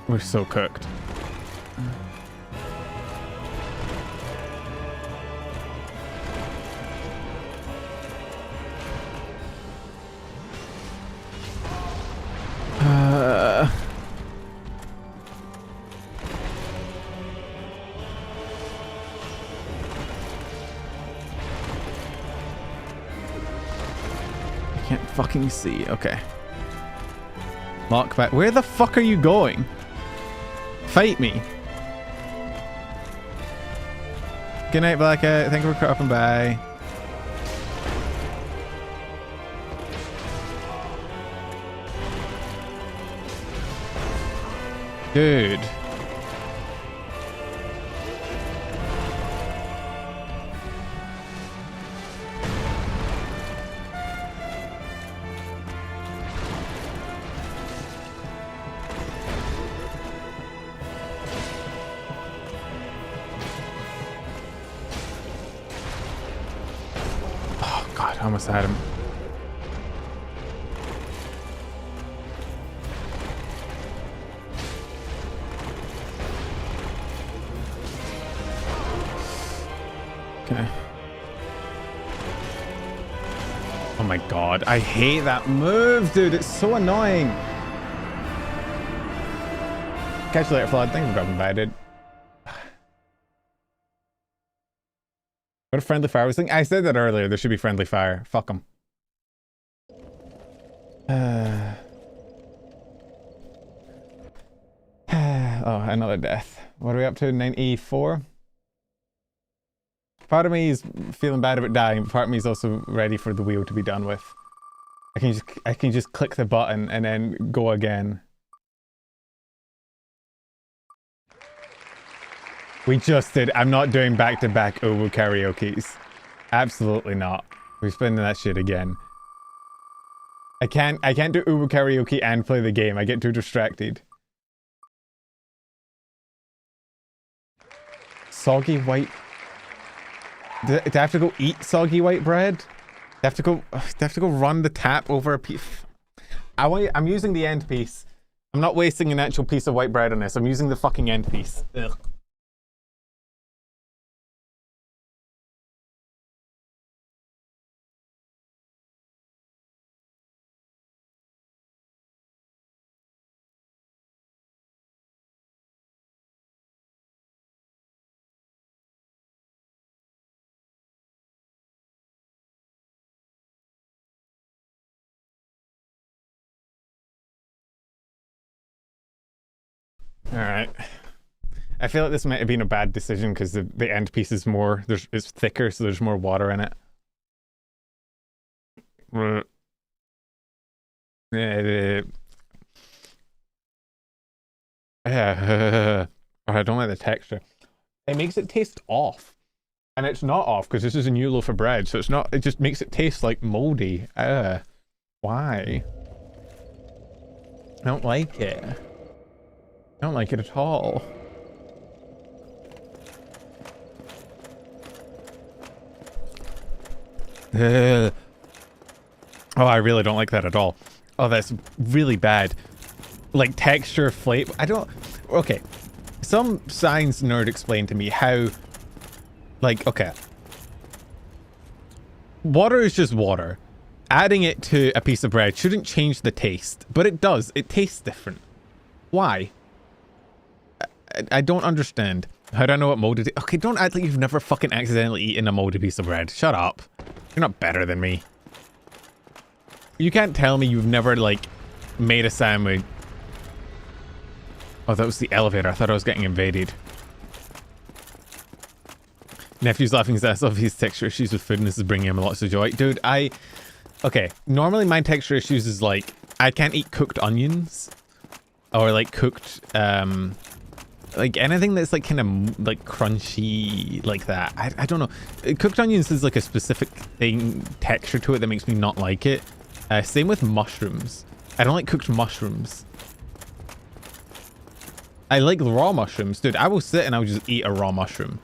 We're so cooked. I can't fucking see. Okay. Lock back. Where the fuck are you going? Fight me. Good night, Blackout. Thank you for dropping by. Dude. Oh God, I almost had him. Okay. Oh my God, I hate that move, dude. It's so annoying. Catch you later, Flood. Thank you for dropping by, dude. What a friendly fire was thinking. I said that earlier. There should be friendly fire. Fuck them. Oh, another death. What are we up to? 94? Part of me is feeling bad about dying, but part of me is also ready for the wheel to be done with. I can just click the button and then go again. We just did. I'm not doing back-to-back Uwu karaokes. Absolutely not. We're spinning that shit again. I can't do Uwu karaoke and play the game. I get too distracted. Soggy white. Do I have to go eat soggy white bread? Do I have to go run the tap over a piece? I'm using the end piece. I'm not wasting an actual piece of white bread on this. I'm using the fucking end piece. Ugh. All right. I feel like this might have been a bad decision because the end piece is more, it's thicker, so there's more water in it. I don't like the texture. It makes it taste off. And it's not off because this is a new loaf of bread, so it's not, it just makes it taste like moldy. Why? I don't like it. I don't like it at all. Oh, I really don't like that at all. Oh, that's really bad. Like texture, flavor. I don't... Okay. Some science nerd explained to me how... Like, okay. Water is just water. Adding it to a piece of bread shouldn't change the taste. But it does. It tastes different. Why? I don't understand. How do I know what molded it? Okay, don't act like you've never fucking accidentally eaten a moldy piece of bread. Shut up. You're not better than me. You can't tell me you've never, like, made a sandwich. Oh, that was the elevator. I thought I was getting invaded. Nephew's laughing his ass off his texture issues with food and this is bringing him lots of joy. Dude, okay, normally my texture issues is, like, I can't eat cooked onions. Or, like, cooked, like anything that's like kind of like crunchy like that. I don't know. Cooked onions is like a specific thing, texture to it that makes me not like it. Same with mushrooms. I don't like cooked mushrooms. I like raw mushrooms. Dude, I will sit and I will just eat a raw mushroom.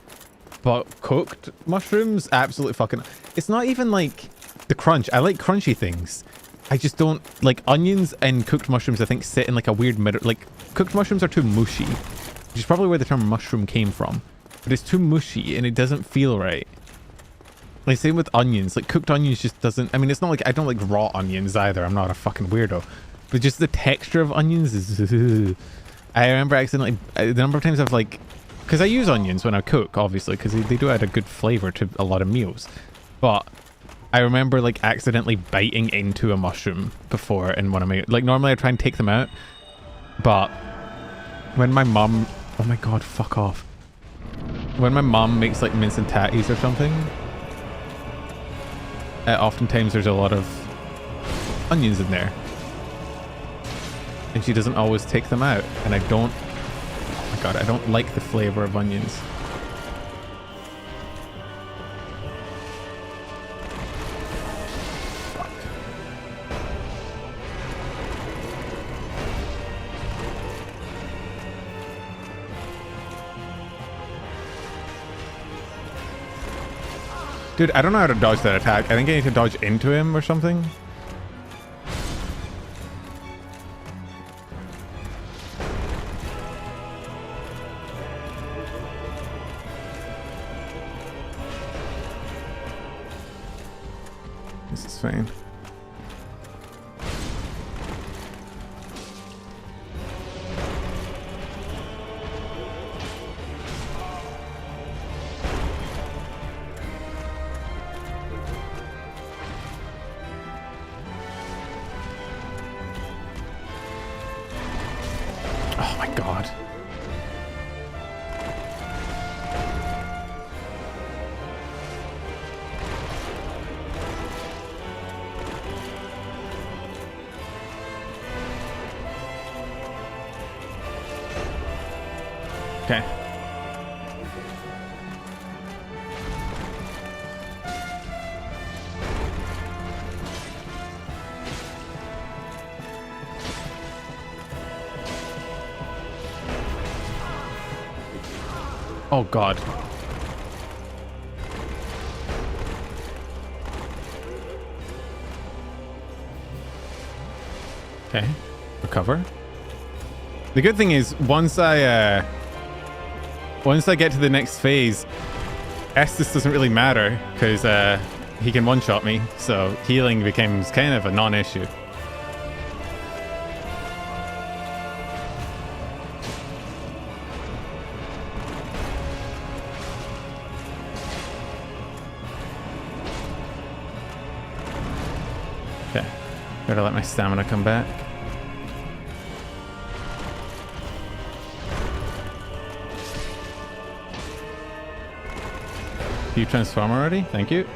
But cooked mushrooms, absolutely fucking... It's not even like the crunch. I like crunchy things. I just don't... Like onions and cooked mushrooms, I think, sit in like a weird middle... Like, cooked mushrooms are too mushy. Which is probably where the term mushroom came from. But it's too mushy and it doesn't feel right. Like, same with onions. Like, cooked onions just doesn't... I mean, it's not like... I don't like raw onions either. I'm not a fucking weirdo. But just the texture of onions is... I remember accidentally... The number of times I've, like... Because I use onions when I cook, obviously, because they do add a good flavor to a lot of meals. But I remember, like, accidentally biting into a mushroom before in one of my... Like, normally I try and take them out. But when my mum... Oh my god, fuck off. When my mum makes, like, mince and tatties or something... oftentimes there's a lot of onions in there. And she doesn't always take them out. And I don't... Oh my god, I don't like the flavor of onions. Fuck. Dude, I don't know how to dodge that attack. I think I need to dodge into him or something. This is fine. Oh my god. Okay. Oh god. Okay. Recover. The good thing is once I get to the next phase, Estus doesn't really matter because he can one-shot me, so healing becomes kind of a non-issue. Okay, gotta let my stamina come back. You transform already? Thank you.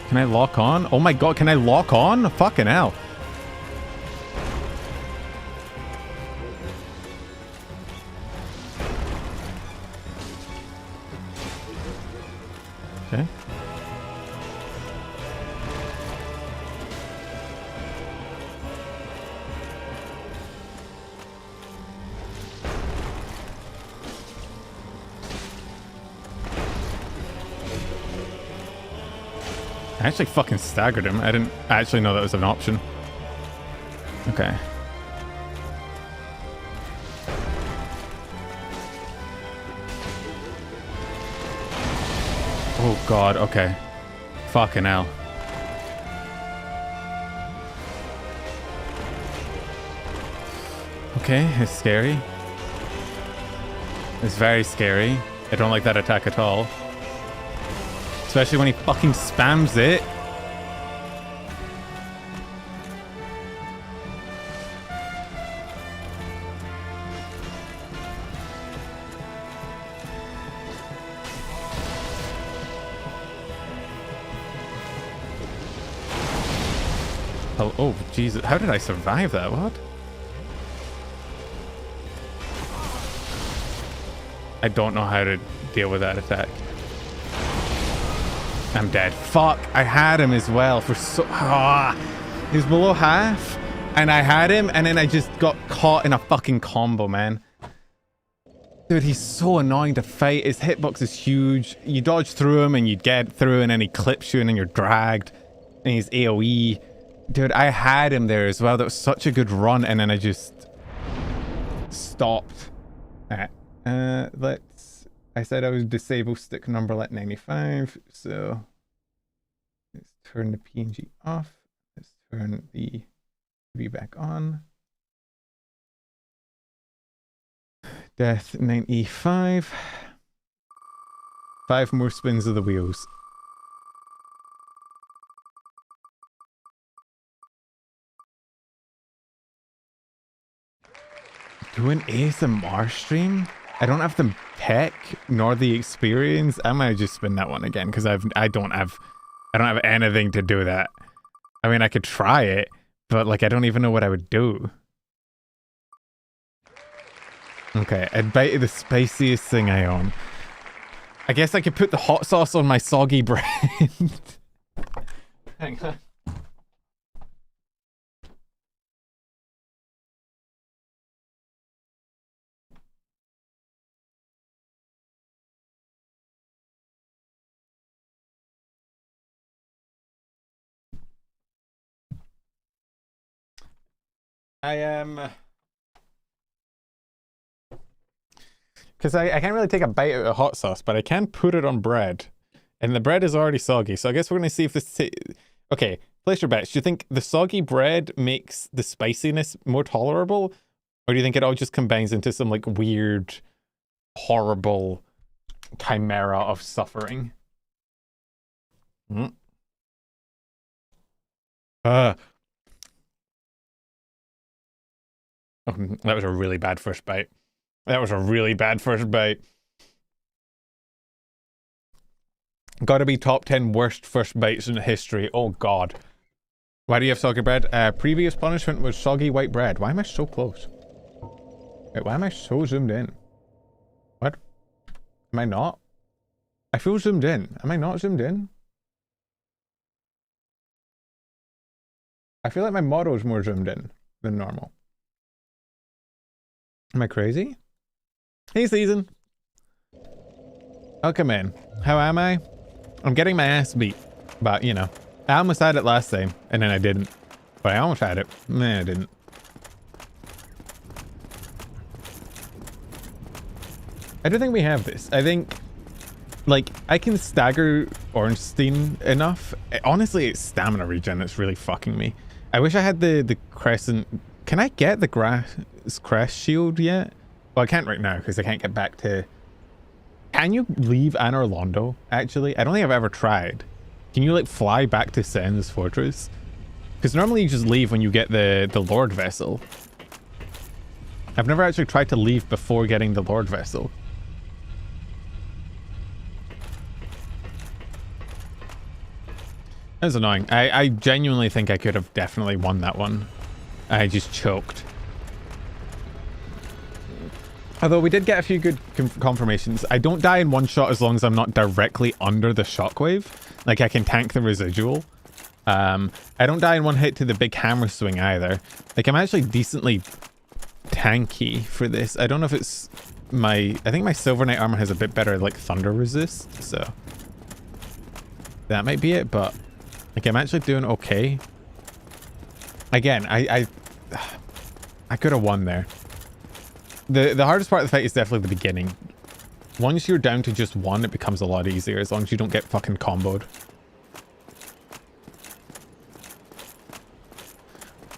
Can I lock on? Oh my god, can I lock on? Fucking hell. Okay. I actually fucking staggered him. I didn't actually know that was an option. Okay. Oh god, okay. Fucking hell. Okay, it's scary. It's very scary. I don't like that attack at all. Especially when he fucking spams it. Oh, Jesus. How did I survive that? What? I don't know how to deal with that attack. I'm dead. Fuck, I had him as well for so... he was below half, and I had him, and then I just got caught in a fucking combo, man. Dude, he's so annoying to fight. His hitbox is huge. You dodge through him, and you get through, and then he clips you, and then you're dragged. And he's AoE. Dude, I had him there as well. That was such a good run, and then I just stopped. Alright, let's... I said I would disable stick number at 95, so let's turn the PNG off. Let's turn the TV back on. Death 95. 5 more spins of the wheels. Doing ASMR stream? I don't have the tech nor the experience. I might just spin that one again because I don't have anything to do that. I mean, I could try it, but like I don't even know what I would do. Okay, I'd bite the spiciest thing I own. I guess I could put the hot sauce on my soggy bread. Hang on. I am... Because I can't really take a bite out of hot sauce, but I can put it on bread. And the bread is already soggy, so I guess we're going to see if this... Okay, place your bets. Do you think the soggy bread makes the spiciness more tolerable? Or do you think it all just combines into some, like, weird, horrible chimera of suffering? Oh, that was a really bad first bite. That was a really bad first bite. Gotta be top 10 worst first bites in history. Oh god. Why do you have soggy bread? Previous punishment was soggy white bread. Why am I so close? Wait, why am I so zoomed in? What? Am I not? I feel zoomed in. Am I not zoomed in? I feel like my model is more zoomed in than normal. Am I crazy? Hey, Season. Welcome in. How am I? I'm getting my ass beat. But, you know. I almost had it last time, and then I didn't. But I almost had it. Nah, I didn't. I do think we have this. I think, like, I can stagger Ornstein enough. Honestly, it's stamina regen that's really fucking me. I wish I had the crescent... Can I get the crest shield yet? Well, I can't right now because I can't get back to... Can you leave Anor Londo, actually? I don't think I've ever tried. Can you, like, fly back to Sen's fortress? Because normally you just leave when you get the Lord Vessel. I've never actually tried to leave before getting the Lord Vessel. That was annoying. I genuinely think I could have definitely won that one. I just choked. Although we did get a few good confirmations. I don't die in one shot as long as I'm not directly under the shockwave. Like, I can tank the residual. I don't die in one hit to the big hammer swing either. Like, I'm actually decently tanky for this. I don't know if it's my... I think my Silver Knight armor has a bit better, like, thunder resist. So that might be it, but... Like, I'm actually doing okay. Again, I could have won there. The hardest part of the fight is definitely the beginning. Once you're down to just one, it becomes a lot easier, as long as you don't get fucking comboed.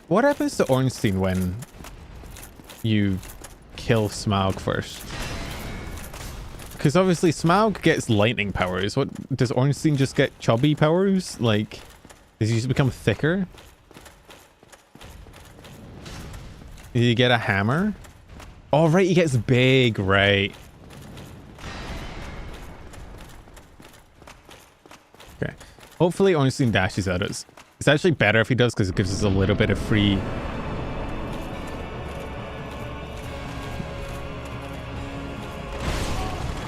What happens to Ornstein when you kill Smough first? Because obviously Smough gets lightning powers. What does Ornstein just get? Chubby powers? Like, does he just become thicker? Did you get a hammer? Oh, right, he gets big, right. Okay. Hopefully Ornstein dashes at us. It's actually better if he does because it gives us a little bit of free...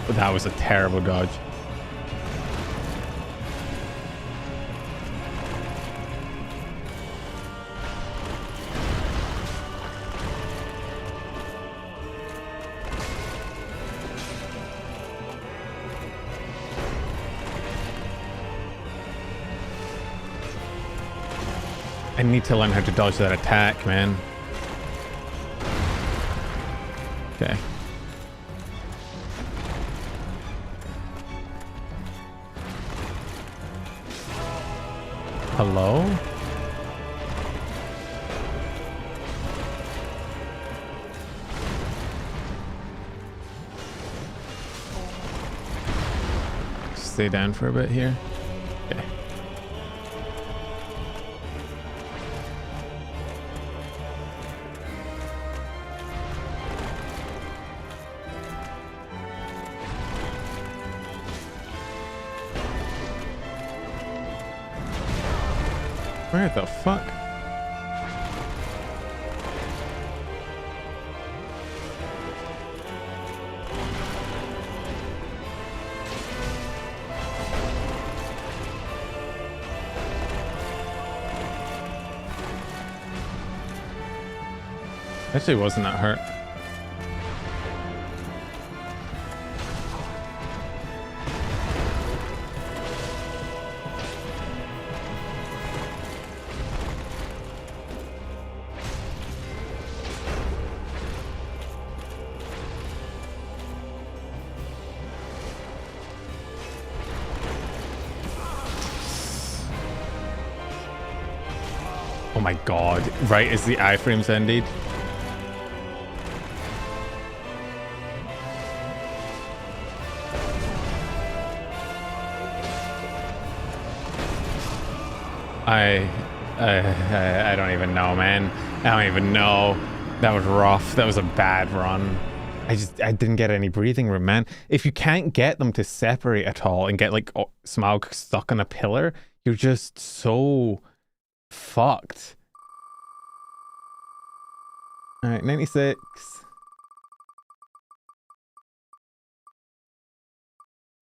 But that was a terrible dodge. I need to learn how to dodge that attack, man. Okay. Hello? Stay down for a bit here. Okay. Where the fuck? Actually wasn't that hurt. Oh my god, right as the iframes ended. I don't even know, man. I don't even know. That was rough. That was a bad run. I didn't get any breathing room, man. If you can't get them to separate at all and get like Smough stuck on a pillar, you're just so fucked. All right, 96.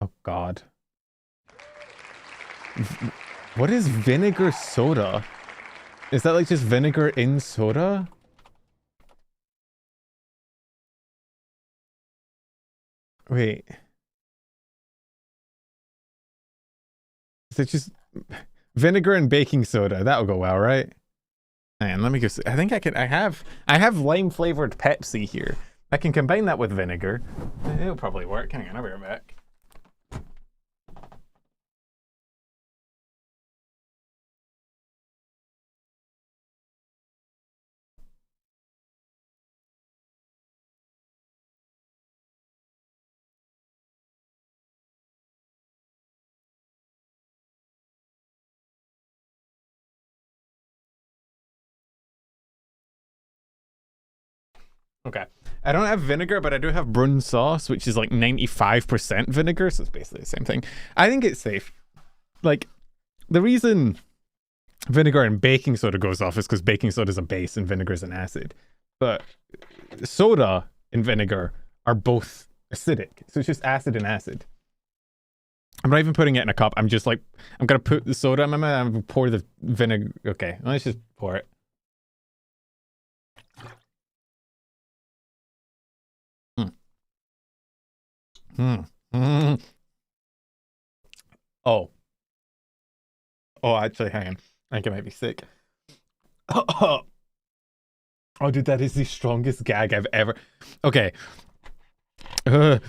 Oh god. What is vinegar soda? Is that like just vinegar in soda? Wait. Is it just vinegar and baking soda? That'll go well, right? Man, let me go see. I think I can. I have lime flavored Pepsi here. I can combine that with vinegar. It'll probably work. Hang on, I'll be right back. Okay. I don't have vinegar, but I do have brun sauce, which is like 95% vinegar, so it's basically the same thing. I think it's safe. Like, the reason vinegar and baking soda goes off is because baking soda is a base and vinegar is an acid. But soda and vinegar are both acidic, so it's just acid and acid. I'm not even putting it in a cup. I'm just like, I'm gonna put the soda in my mouth and I'm gonna pour the vinegar. Okay, let's just pour it. Oh. Oh, actually, hang on. I think I might be sick. Oh, dude, that is the strongest gag I've ever... Okay. At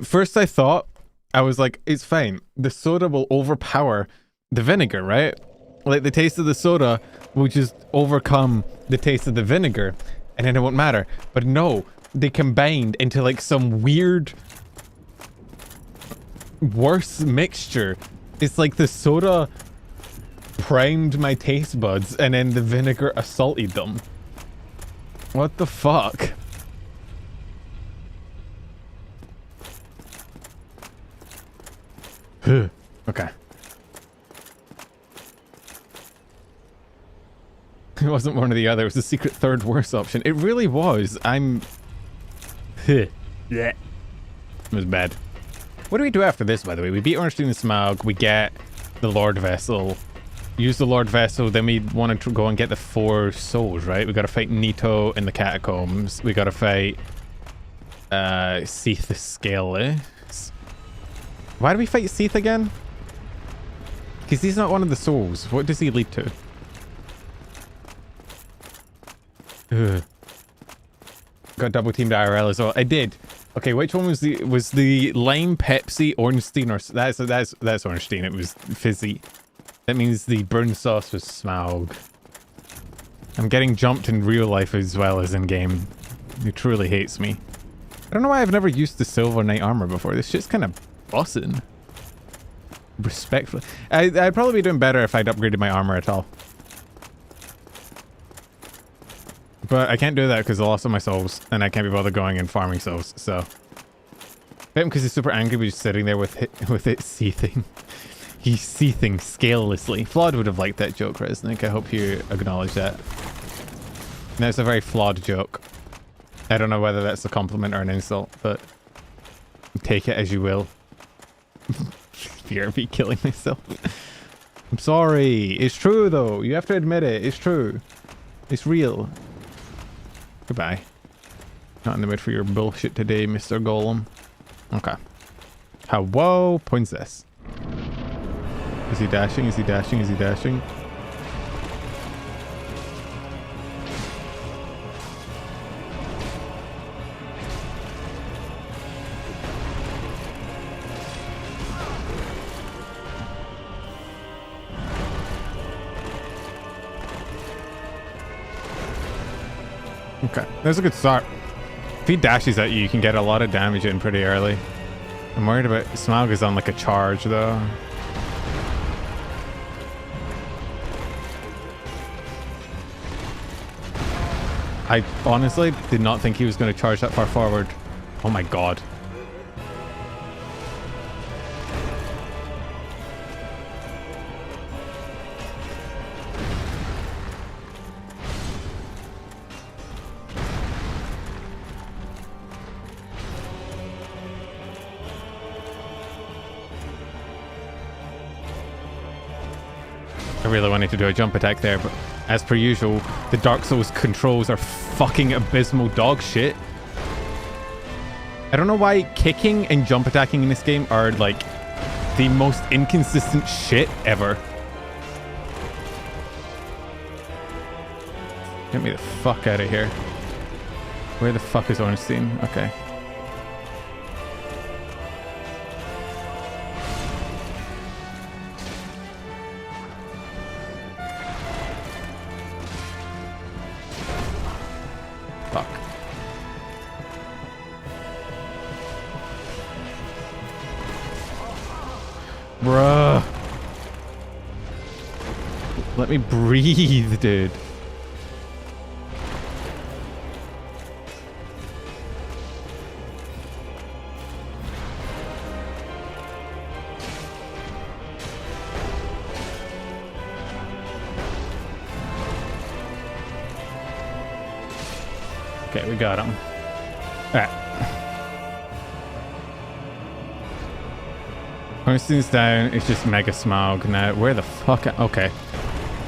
first I thought, I was like, it's fine. The soda will overpower the vinegar, right? Like, the taste of the soda will just overcome the taste of the vinegar, and then it won't matter. But no, they combined into like some weird worse mixture. It's like the soda primed my taste buds and then the vinegar assaulted them. What the fuck? Okay. It wasn't one or the other. It was the secret third worst option. It really was. Yeah. It was bad. What do we do after this, by the way? We beat Ornstein and Smough. We get the Lord Vessel. Use the Lord Vessel. Then we want to go and get the 4 souls, right? We got to fight Nito in the catacombs. We got to fight Seath the Scaleless. Why do we fight Seath again? Because he's not one of the souls. What does he lead to? Ugh. Got double teamed IRL as well. I did. Okay, which one was the lime Pepsi Ornstein or that's Ornstein. It was fizzy. That means the burn sauce was Smough. I'm getting jumped in real life as well as in game. He truly hates me. I don't know why I've never used the silver knight armor before. This shit's kind of bossing. Respectfully. I'd probably be doing better if I'd upgraded my armor at all. But I can't do that because I lost all my souls, and I can't be bothered going and farming souls, so. Bet him because he's super angry, but he's sitting there with it seething. He's seething scalelessly. Flawed would have liked that joke, Resnick. I hope you acknowledge that. That's a very flawed joke. I don't know whether that's a compliment or an insult, but take it as you will. Fear of me killing myself. I'm sorry. It's true, though. You have to admit it. It's true. It's real. Goodbye. Not in the mood for your bullshit today, Mr. Golem. Okay. Hello, princess. Is he dashing? Is he dashing? Is he dashing? Okay, that's a good start. If he dashes at you, you can get a lot of damage in pretty early. I'm worried about Smough is on like a charge though. I honestly did not think he was going to charge that far forward. Oh my god. I really wanted to do a jump attack there, but as per usual, the Dark Souls controls are fucking abysmal dog shit. I don't know why kicking and jump attacking in this game are like the most inconsistent shit ever. Get me the fuck out of here. Where the fuck is Ornstein? Okay. Fuck. Bruh. Let me breathe, dude. Okay, we got him. Alright. Ornstein's down. It's just Mega Smough now. Where the fuck? Okay.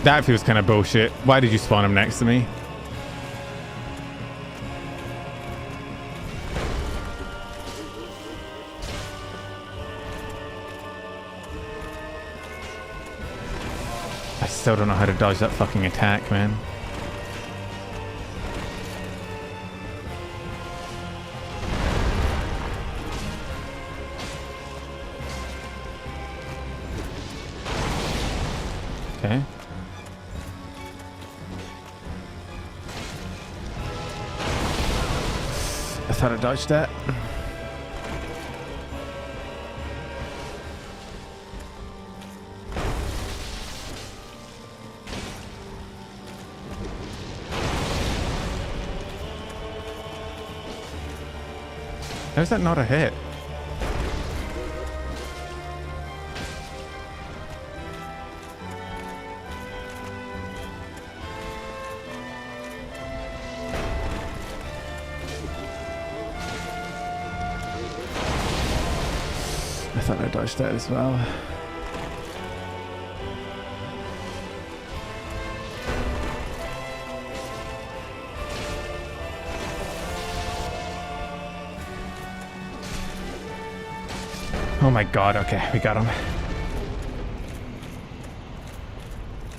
That feels kind of bullshit. Why did you spawn him next to me? I still don't know how to dodge that fucking attack, man. Okay. I thought I dodged that. How's that not a hit? I thought I dodged that as well. Oh my god, okay, we got him.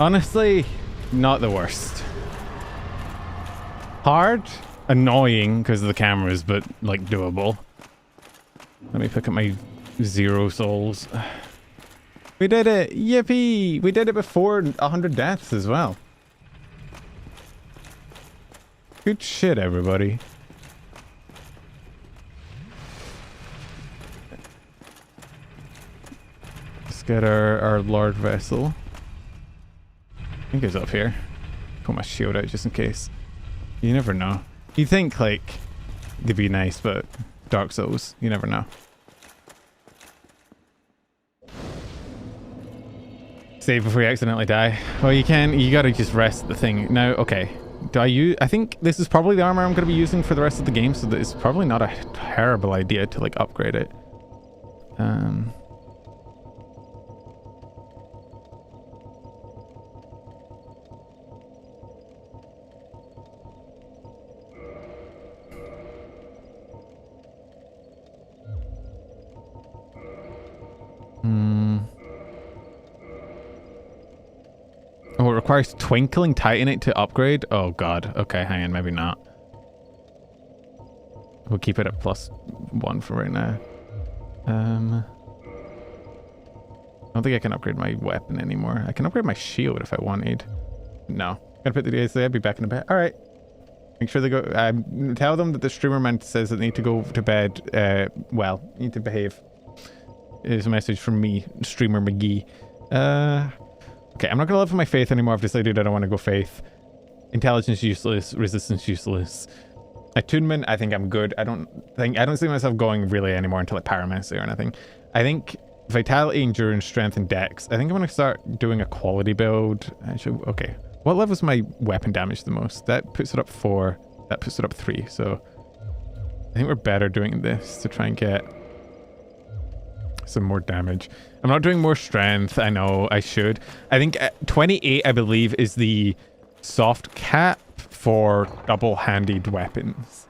Honestly, not the worst. Hard, annoying because of the cameras, but like doable. Let me pick up my 0 souls. We did it! Yippee! We did it before 100 deaths as well. Good shit, everybody. Let's get our Lord Vessel. I think he's up here. Put my shield out just in case. You never know. You think, like, they'd be nice, but Dark Souls, you never know. Save before you accidentally die. Well, you can. You gotta just rest the thing. Now, okay. Do I use... I think this is probably the armor I'm gonna be using for the rest of the game, so that it's probably not a terrible idea to, like, upgrade it. Oh, it requires Twinkling Titanite to upgrade? Oh god. Okay, hang on, maybe not. We'll keep it at +1 for right now. I don't think I can upgrade my weapon anymore. I can upgrade my shield if I wanted. No. Gotta put the DSA, I'll be back in a bit. Alright. Make sure they go... tell them that the streamer man says that they need to go to bed. Well, need to behave. Is a message from me, Streamer McGee. Okay, I'm not gonna live for my faith anymore. I've decided I don't want to go faith. Intelligence useless, resistance useless. Attunement, I think I'm good. I don't see myself going really anymore until like pyromancy or anything. I think vitality, endurance, strength, and dex. I think I'm gonna start doing a quality build. Actually, okay. What level's my weapon damage the most? That puts it up 4. That puts it up 3. So I think we're better doing this to try and get some more damage. I'm not doing more strength. I know I should. I think 28, I believe, is the soft cap for double-handed weapons.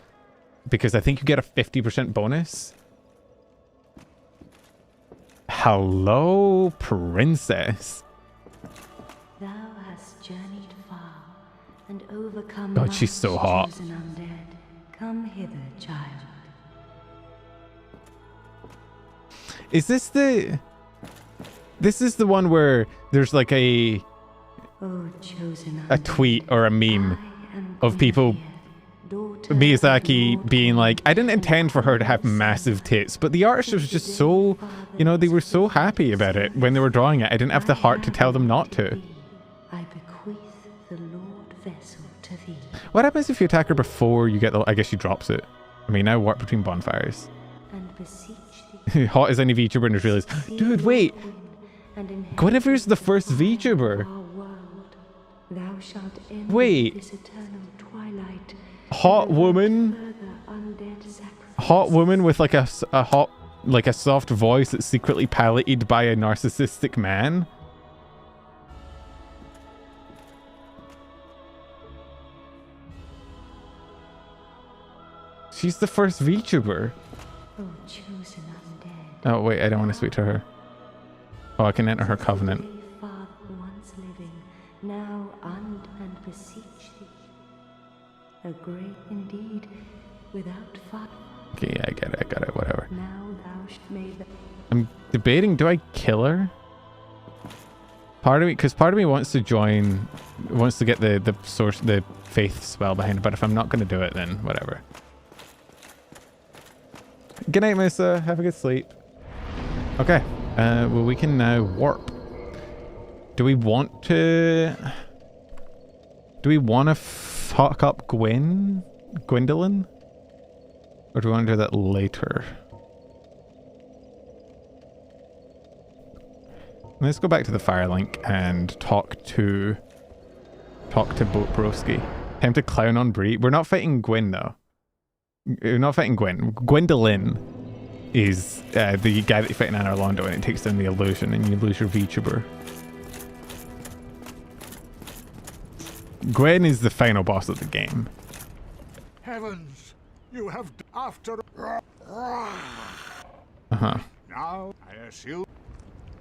Because I think you get a 50% bonus. Hello, princess. Thou hast journeyed far and overcome. God, she's so hot. Undead. Come hither, child. Is this the... This is the one where there's like a tweet or a meme of people, Miyazaki being like, I didn't intend for her to have massive tits, but the artist was just so, you know, they were so happy about it when they were drawing it. I didn't have the heart to tell them not to. I bequeath the Lord Vessel to thee. What happens if you attack her before you get the... I guess she drops it. I mean, now warp between bonfires. And beseech thee. Hot as any VTuber and just realized, dude, wait. Guinevere's the first VTuber. Thou shalt end wait. this eternal twilight. Hot woman. Hot woman with like a hot, like a soft voice that's secretly piloted by a narcissistic man. She's the first VTuber. Oh, chosen undead. Oh wait, I don't want to speak to her. Oh, I can enter her covenant. Father once living, now and beseech thee. A great indeed, without father. Okay, yeah, I got it, whatever. Now thou made the... I'm debating, do I kill her? Part of me wants to join, wants to get the source, the faith spell behind it, but if I'm not going to do it, then whatever. Good night, Musa. Have a good sleep. Okay. Well, we can now warp. Do we want to fuck up Gwendolyn? Or do we want to do that later? Let's go back to the Firelink and talk to Broski. Time to clown on Bree. We're not fighting Gwen though. We're not fighting Gwen. Gwendolyn is the guy that you fight in Anor Londo, and it takes down the illusion and you lose your VTuber. Gwen is the final boss of the game. Heavens, you have after. Uh-huh. Now I assume.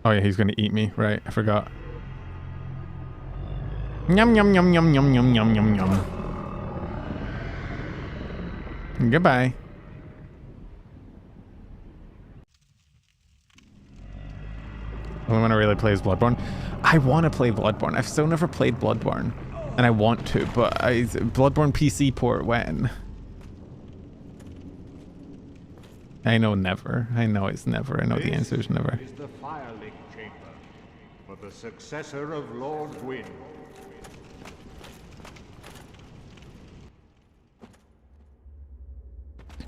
Oh yeah, he's gonna eat me, right? I forgot. Yum, yum, yum, yum, yum, yum, yum, yum, yum. Goodbye. I want to really play as Bloodborne. I want to play Bloodborne. I've still never played Bloodborne. And I want to, but Bloodborne PC port when? I know never. I know it's never. I know the answer is never. Is the Firelink Chamber for the successor of Lord Gwyn.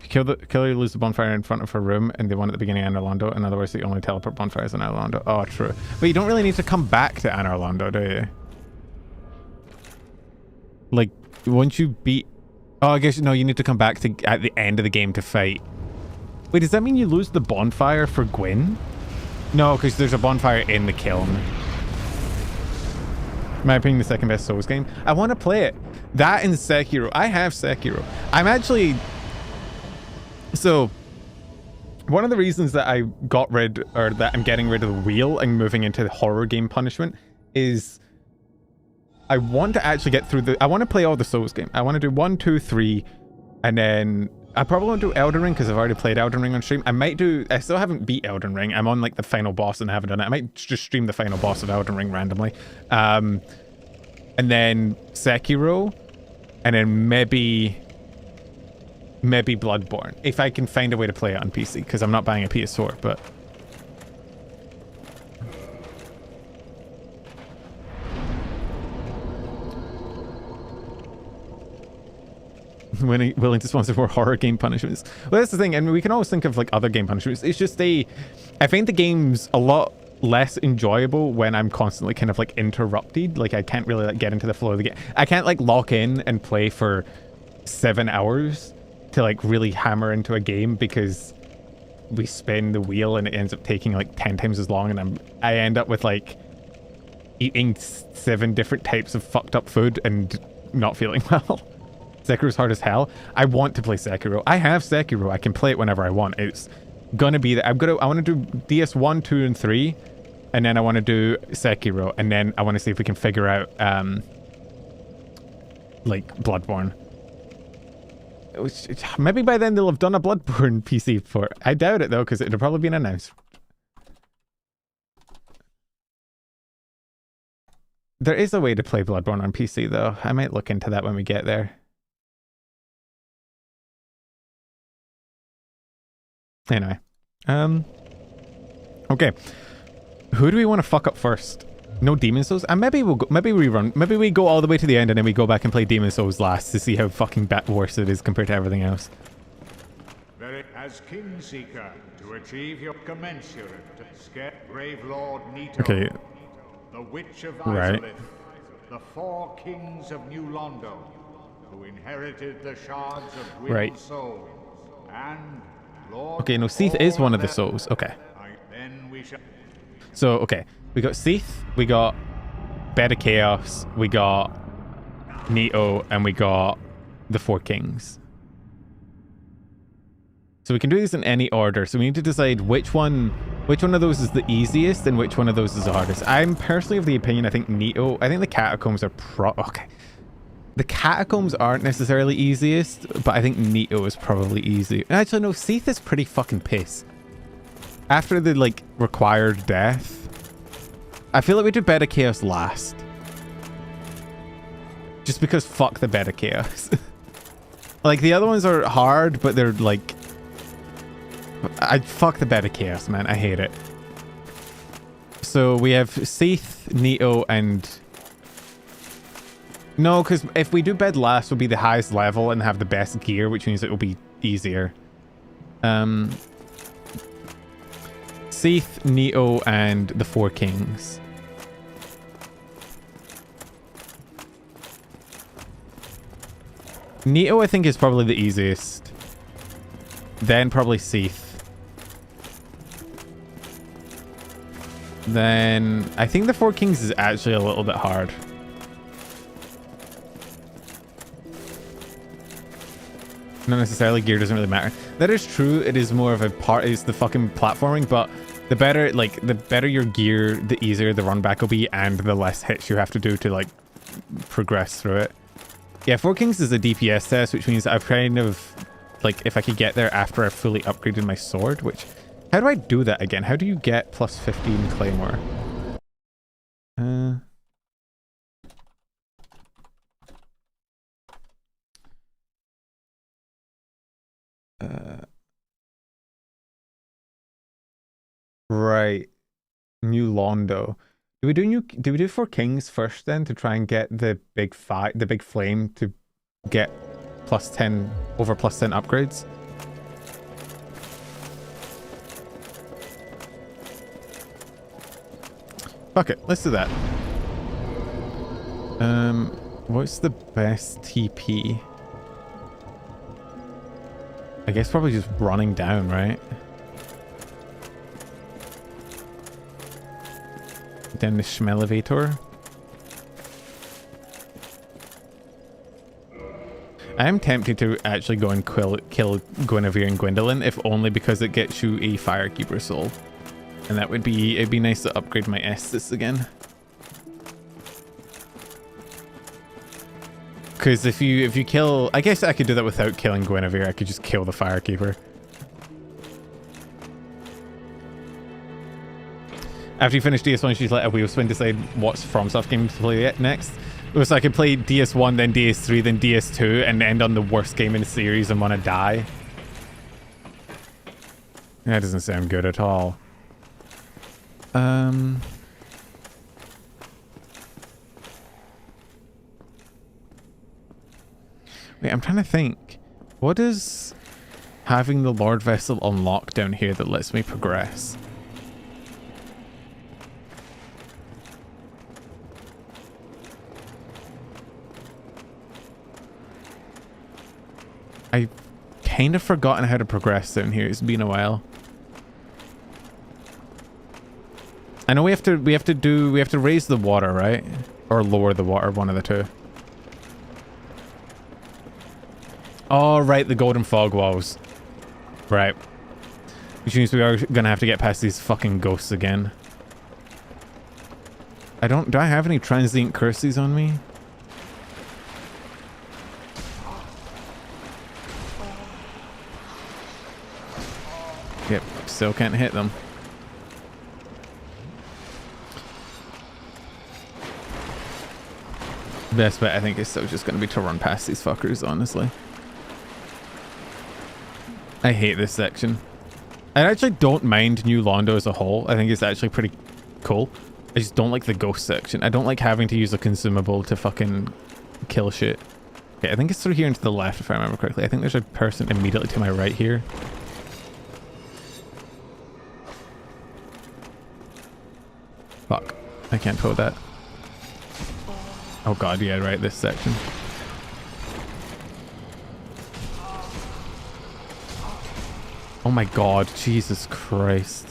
Kill you lose the bonfire in front of her room and the one at the beginning of Anor Londo. In other words, you only teleport bonfires in Anor Londo. Oh, true. But you don't really need to come back to Anor Londo, do you? Like, once you beat... Oh, I guess, no, you need to come back to at the end of the game to fight. Wait, does that mean you lose the bonfire for Gwyn? No, because there's a bonfire in the kiln. In my opinion, the second best Souls game. I want to play it. That and Sekiro. I have Sekiro. I'm actually... So, one of the reasons that I got rid, or that I'm getting rid of the wheel and moving into the horror game punishment is I want to actually get through the... I want to play all the Souls game. I want to do 1, 2, 3, and then I probably won't do Elden Ring because I've already played Elden Ring on stream. I might do... I still haven't beat Elden Ring. I'm on like the final boss and I haven't done it. I might just stream the final boss of Elden Ring randomly. And then Sekiro, and then maybe Bloodborne, if I can find a way to play it on PC, because I'm not buying a PS4, but... willing to sponsor more horror game punishments. Well, that's the thing, and we can always think of like other game punishments. It's just I find the game's a lot less enjoyable when I'm constantly kind of like interrupted. Like I can't really like get into the flow of the game. I can't like lock in and play for 7 hours to like really hammer into a game because we spin the wheel and it ends up taking like 10 times as long, and I end up with like eating 7 different types of fucked up food and not feeling well. Sekiro's hard as hell. I want to play Sekiro. I have Sekiro. I can play it whenever I want. It's gonna be that I want to do DS 1, 2, and 3, and then I want to do Sekiro, and then I want to see if we can figure out like Bloodborne. Maybe by then they'll have done a Bloodborne PC port. I doubt it though, because it'll probably be announced. There is a way to play Bloodborne on PC though. I might look into that when we get there. Anyway, okay. Who do we want to fuck up first? No Demon Souls? Maybe we'll go, maybe we run, maybe we go all the way to the end and then we go back and play Demon Souls last to see how fucking worse it is compared to everything else. As Kingseeker, to achieve your commensurate, scare Grave Lord Nito, Okay. the Witch of Right. Izalith, the 4 kings of New Londo, who inherited the shards of Gwyn's Right. soul, and Lord... Okay, no, Seath is one of the souls. Okay. Then we shall... So, okay. We got Seath, we got Bed of Chaos, we got Nito, and we got the 4 kings. So we can do these in any order. So we need to decide which one of those is the easiest and which one of those is the hardest. I'm personally of the opinion, I think Nito, I think the catacombs are okay. The catacombs aren't necessarily easiest, but I think Nito is probably easy. Actually, no, Seath is pretty fucking piss. After the, like, required death, I feel like we do Bed of Chaos last. Just because fuck the Bed of Chaos. Like, the other ones are hard, but they're, like... fuck the Bed of Chaos, man. I hate it. So we have Seath, Nito, and... No, because if we do Bed last, we'll be the highest level and have the best gear, which means it will be easier. Seath, Nito, and the 4 kings. Nito, I think, is probably the easiest. Then probably Seath. Then I think the 4 kings is actually a little bit hard. Not necessarily, gear doesn't really matter. That is true. It is more of a part, is the fucking platforming, but the better, like, the better your gear, the easier the run back will be, and the less hits you have to do to, like, progress through it. Yeah, Four Kings is a DPS test, which means I've kind of, like, if I could get there after I've fully upgraded my sword, which... How do I do that again? How do you get plus 15 Claymore? Right. New Londo. Do we do Four Kings first then to try and get the big flame to get plus 10 over plus 10 upgrades? Fuck it, let's do that. What's the best TP? I guess probably just running down, right? Down the Schmelevator. I am tempted to actually go and kill Guinevere and Gwendolyn, if only because it gets you a Firekeeper soul. And that would be, it'd be nice to upgrade my Estus again. Because if you kill, I guess I could do that without killing Guinevere. I could just kill the Firekeeper. After you finish DS1, she's let a wheel spin decide what's FromSoft game to play next. So I could play DS1, then DS3, then DS2, and end on the worst game in the series and want to die. That doesn't sound good at all. Wait, I'm trying to think. What is having the Lord Vessel unlock down here that lets me progress? I've kind of forgotten how to progress down here. It's been a while. I know we have to raise the water, right? Or lower the water, one of the two. Oh, right, the golden fog walls. Right. Which means we are gonna have to get past these fucking ghosts again. Do I have any transient curses on me? Yep, still can't hit them. Best bet I think is still just going to be to run past these fuckers, honestly. I hate this section. I actually don't mind New Londo as a whole. I think it's actually pretty cool. I just don't like the ghost section. I don't like having to use a consumable to fucking kill shit. Okay, I think it's through here and to the left if I remember correctly. I think there's a person immediately to my right here. Fuck. I can't pull that. Oh god, yeah, right, this section. Oh my god, Jesus Christ.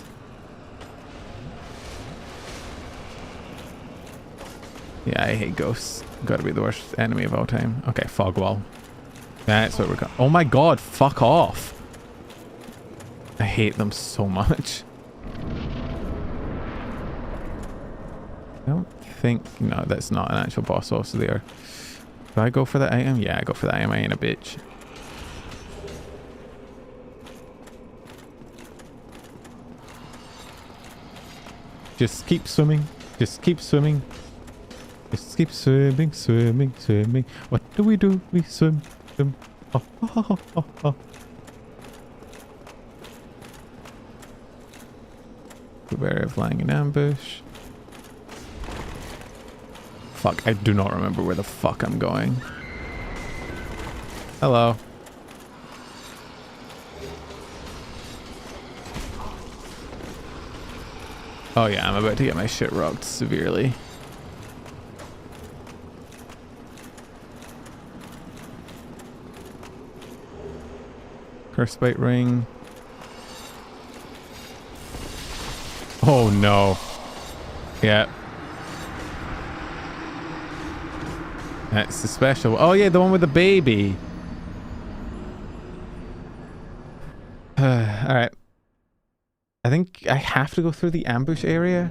Yeah, I hate ghosts. Gotta be the worst enemy of all time. Okay, fog wall. That's what we're going. Oh my god, fuck off. I hate them so much. I don't think... No, that's not an actual boss also there. Do I go for that item? Yeah, I go for that item. I ain't a bitch. Just keep swimming. Just keep swimming. Just keep swimming, swimming, swimming. What do? We swim, swim. Oh, oh, oh, oh, oh. Beware of lying in ambush. Fuck, I do not remember where the fuck I'm going. Hello. Oh yeah, I'm about to get my shit rocked severely. Cursebite ring. Oh no. Yeah. That's the special. Oh yeah, the one with the baby. Alright. I think I have to go through the ambush area.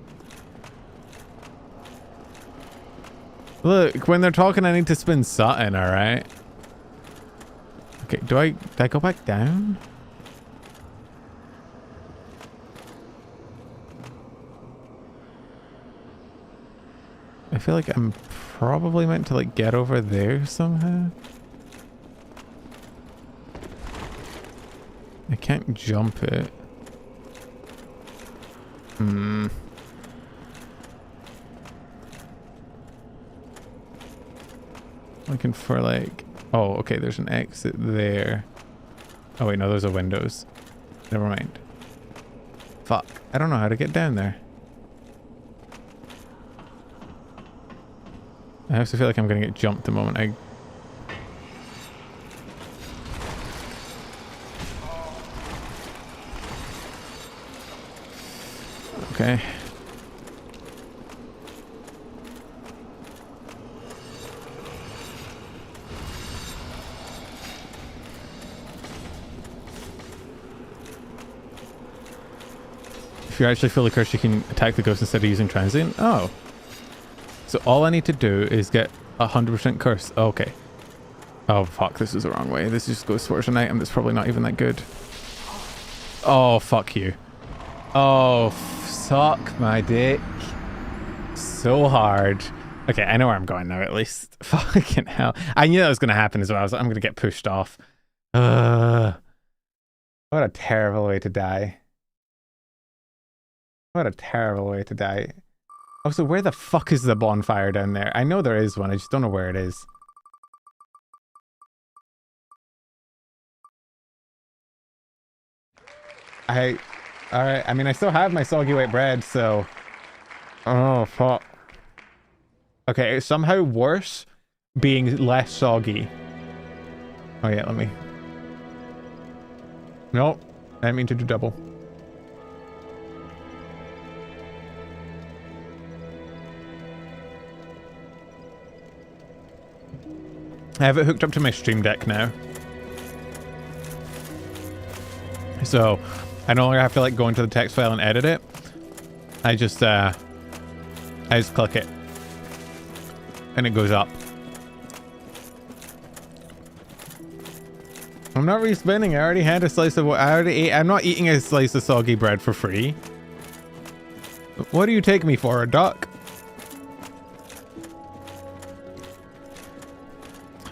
Look, when they're talking, I need to spin Sutton, alright? Okay, do I go back down? I feel like I'm probably meant to like get over there somehow. I can't jump it. Looking for like... Oh, okay, there's an exit there. Oh wait, no, those are windows. Never mind. Fuck, I don't know how to get down there. I also feel like I'm gonna get jumped the moment I... Okay. If you're actually fully cursed, you can attack the ghost instead of using transient. Oh. So all I need to do is get 100% curse. Okay. Oh, fuck. This is the wrong way. This just goes towards an item that's probably not even that good. Oh, fuck you. Oh, suck my dick. So hard. Okay, I know where I'm going now, at least. Fucking hell. I knew that was going to happen as well. I'm going to get pushed off. What a terrible way to die. What a terrible way to die. Also, where the fuck is the bonfire down there? I know there is one. I just don't know where it is. Alright. I mean, I still have my soggy white bread, so... Oh, fuck. Okay, it's somehow worse being less soggy. Oh, yeah, let me... Nope. I didn't mean to do double. I have it hooked up to my stream deck now. So, I no longer have to like go into the text file and edit it. I just click it. And it goes up. I'm not respinning. I already had a slice of what I already ate. I'm not eating a slice of soggy bread for free. What do you take me for, a duck?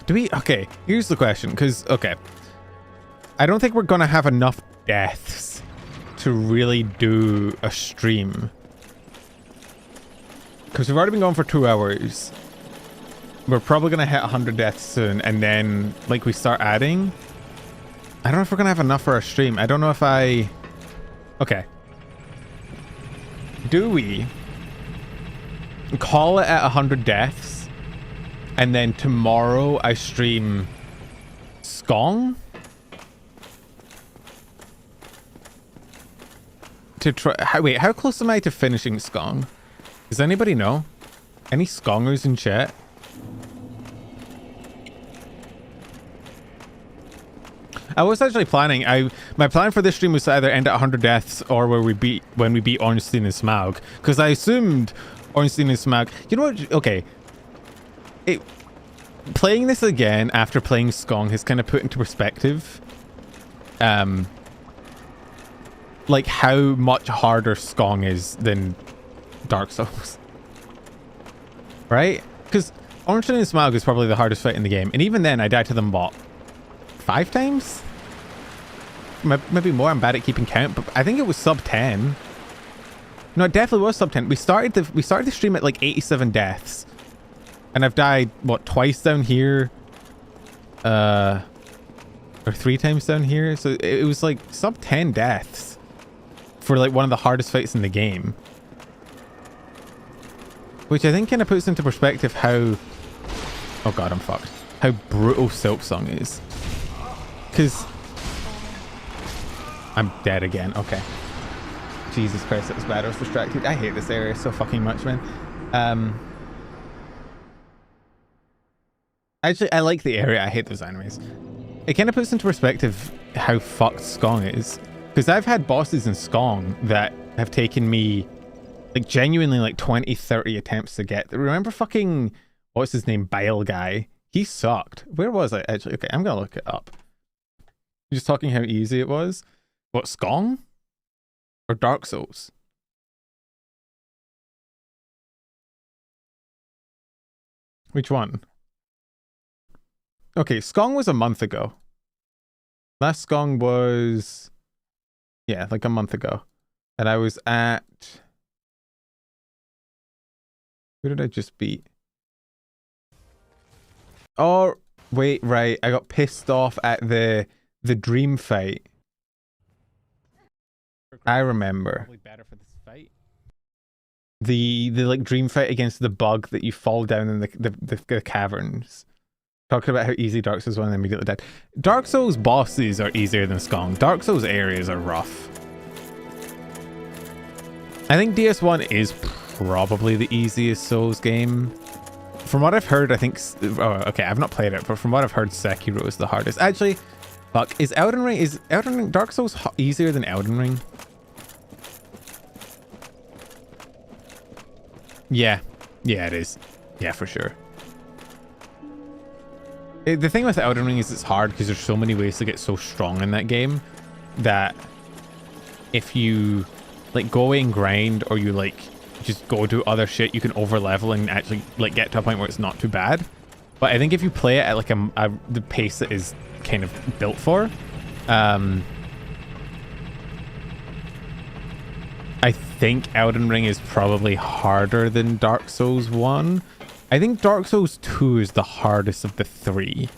Do we... Okay, here's the question, because, okay. I don't think we're going to have enough deaths to really do a stream. Because we've already been going for 2 hours. We're probably going to hit 100 deaths soon, and then, like, we start adding. I don't know if we're going to have enough for a stream. I don't know if I... Okay. Do we call it at 100 deaths? And then tomorrow I stream Skong to try. Wait, how close am I to finishing Skong? Does anybody know? Any Skongers in chat? I was actually planning. My plan for this stream was to either end at 100 deaths or when we beat Ornstein and Smough, because I assumed Ornstein and Smough. You know what? Okay. Playing this again after playing Skong has kind of put into perspective like how much harder Skong is than Dark Souls. Right? Because Ornstein and Smough is probably the hardest fight in the game, and even then I died to them what, 5 times? Maybe more. I'm bad at keeping count, but I think it was sub 10. No, it definitely was sub 10. We started the stream at like 87 deaths. And I've died, what, twice down here? Or 3 times down here? So it was like sub 10 deaths for like one of the hardest fights in the game. Which I think kind of puts into perspective how... Oh god, I'm fucked. How brutal Silksong is. Because... I'm dead again. Okay. Jesus Christ, that was bad. I was distracted. I hate this area so fucking much, man. Actually, I like the area. I hate those enemies. It kind of puts into perspective how fucked Skong is. Because I've had bosses in Skong that have taken me, like, genuinely, like, 20, 30 attempts to get. Remember fucking... what's his name, Bile guy. He sucked. Where was I actually? Okay, I'm gonna look it up. You're just talking how easy it was. What, Skong or Dark Souls? Which one? Okay, Skong was a month ago. Last Skong was, yeah, like a month ago. And I was at, who did I just beat? Oh, wait, right. I got pissed off at the dream fight. I remember. Probably better for this fight. The like dream fight against the bug that you fall down in the caverns. Talking about how easy Dark Souls 1 and immediately died. Dark Souls bosses are easier than Skong. Dark Souls areas are rough. I think DS1 is probably the easiest Souls game. From what I've heard, I think... Oh, okay, I've not played it, but from what I've heard, Sekiro is the hardest. Actually, fuck, is Elden Ring... Dark Souls easier than Elden Ring? Yeah. Yeah, it is. Yeah, for sure. The thing with Elden Ring is it's hard because there's so many ways to get so strong in that game that if you like go away and grind, or you like just go do other shit, you can over level and actually like get to a point where it's not too bad. But I think if you play it at like the pace that is kind of built for, I think Elden Ring is probably harder than Dark Souls 1. I think Dark Souls 2 is the hardest of the three.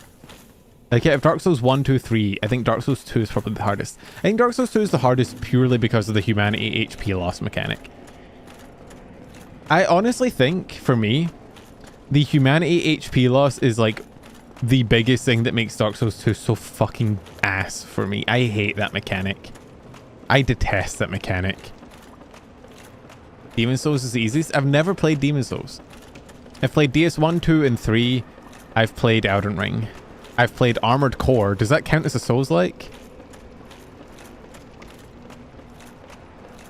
Like, yeah, if Dark Souls 1, 2, 3, I think Dark Souls 2 is probably the hardest. I think Dark Souls 2 is the hardest purely because of the humanity HP loss mechanic. I honestly think, for me, the humanity HP loss is like the biggest thing that makes Dark Souls 2 so fucking ass for me. I hate that mechanic. I detest that mechanic. Demon Souls is the easiest. I've never played Demon Souls. I've played DS1, 2, and 3. I've played Elden Ring. I've played Armored Core. Does that count as a Souls-like?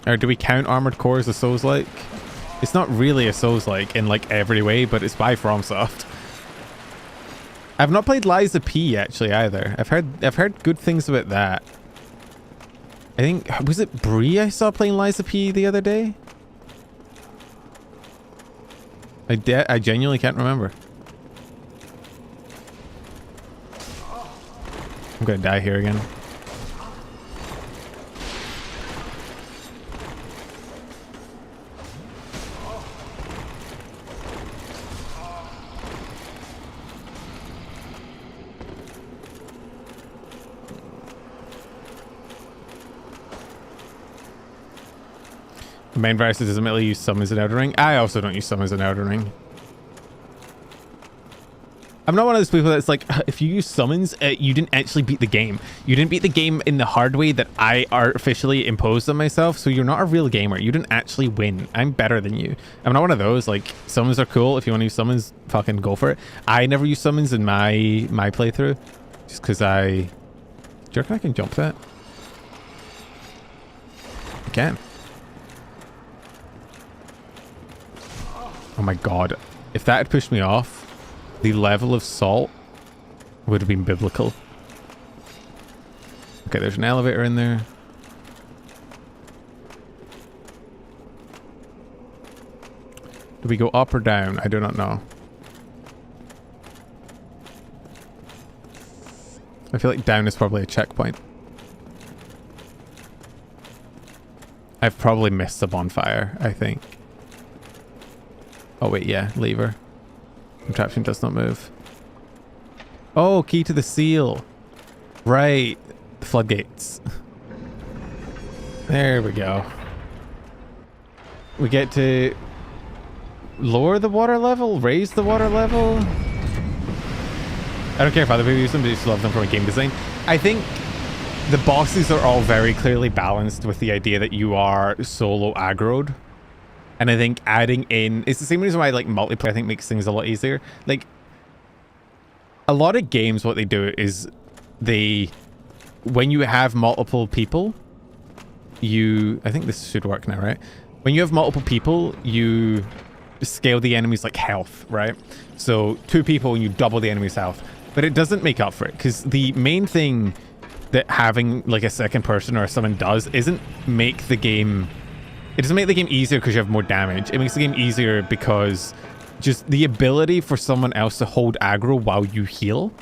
Or do we count Armored Core as a Souls-like? It's not really a Souls-like in like every way, but it's by FromSoft. I've not played Lies of P actually either. I've heard good things about that. I think, was it Bree I saw playing Lies of P the other day? I genuinely can't remember. I'm gonna die here again. The main virus doesn't really use summons in Elden Ring. I also don't use summons in Elden Ring. I'm not one of those people that's like, if you use summons, you didn't actually beat the game. You didn't beat the game in the hard way that I artificially imposed on myself, so you're not a real gamer. You didn't actually win. I'm better than you. I'm not one of those, like, summons are cool. If you want to use summons, fucking go for it. I never use summons in my playthrough, just because do you reckon I can jump that? I can. Oh my god. If that had pushed me off, the level of salt would have been biblical. Okay, there's an elevator in there. Do we go up or down? I do not know. I feel like down is probably a checkpoint. I've probably missed the bonfire, I think. Oh wait, yeah, lever. Contraption does not move. Oh, key to the seal. Right. The floodgates. There we go. We get to lower the water level, raise the water level. I don't care if other people use them, but I just love them from a game design. I think the bosses are all very clearly balanced with the idea that you are solo aggroed. And I think adding in, it's the same reason why like multiplayer I think makes things a lot easier. Like a lot of games, what they do is when you have multiple people, I think this should work now, right? When you have multiple people, you scale the enemy's like health, right? So 2 people and you double the enemy's health. But it doesn't make up for it, because the main thing that having like a second person or someone does isn't make the game... It doesn't make the game easier because you have more damage. It makes the game easier because just the ability for someone else to hold aggro while you heal.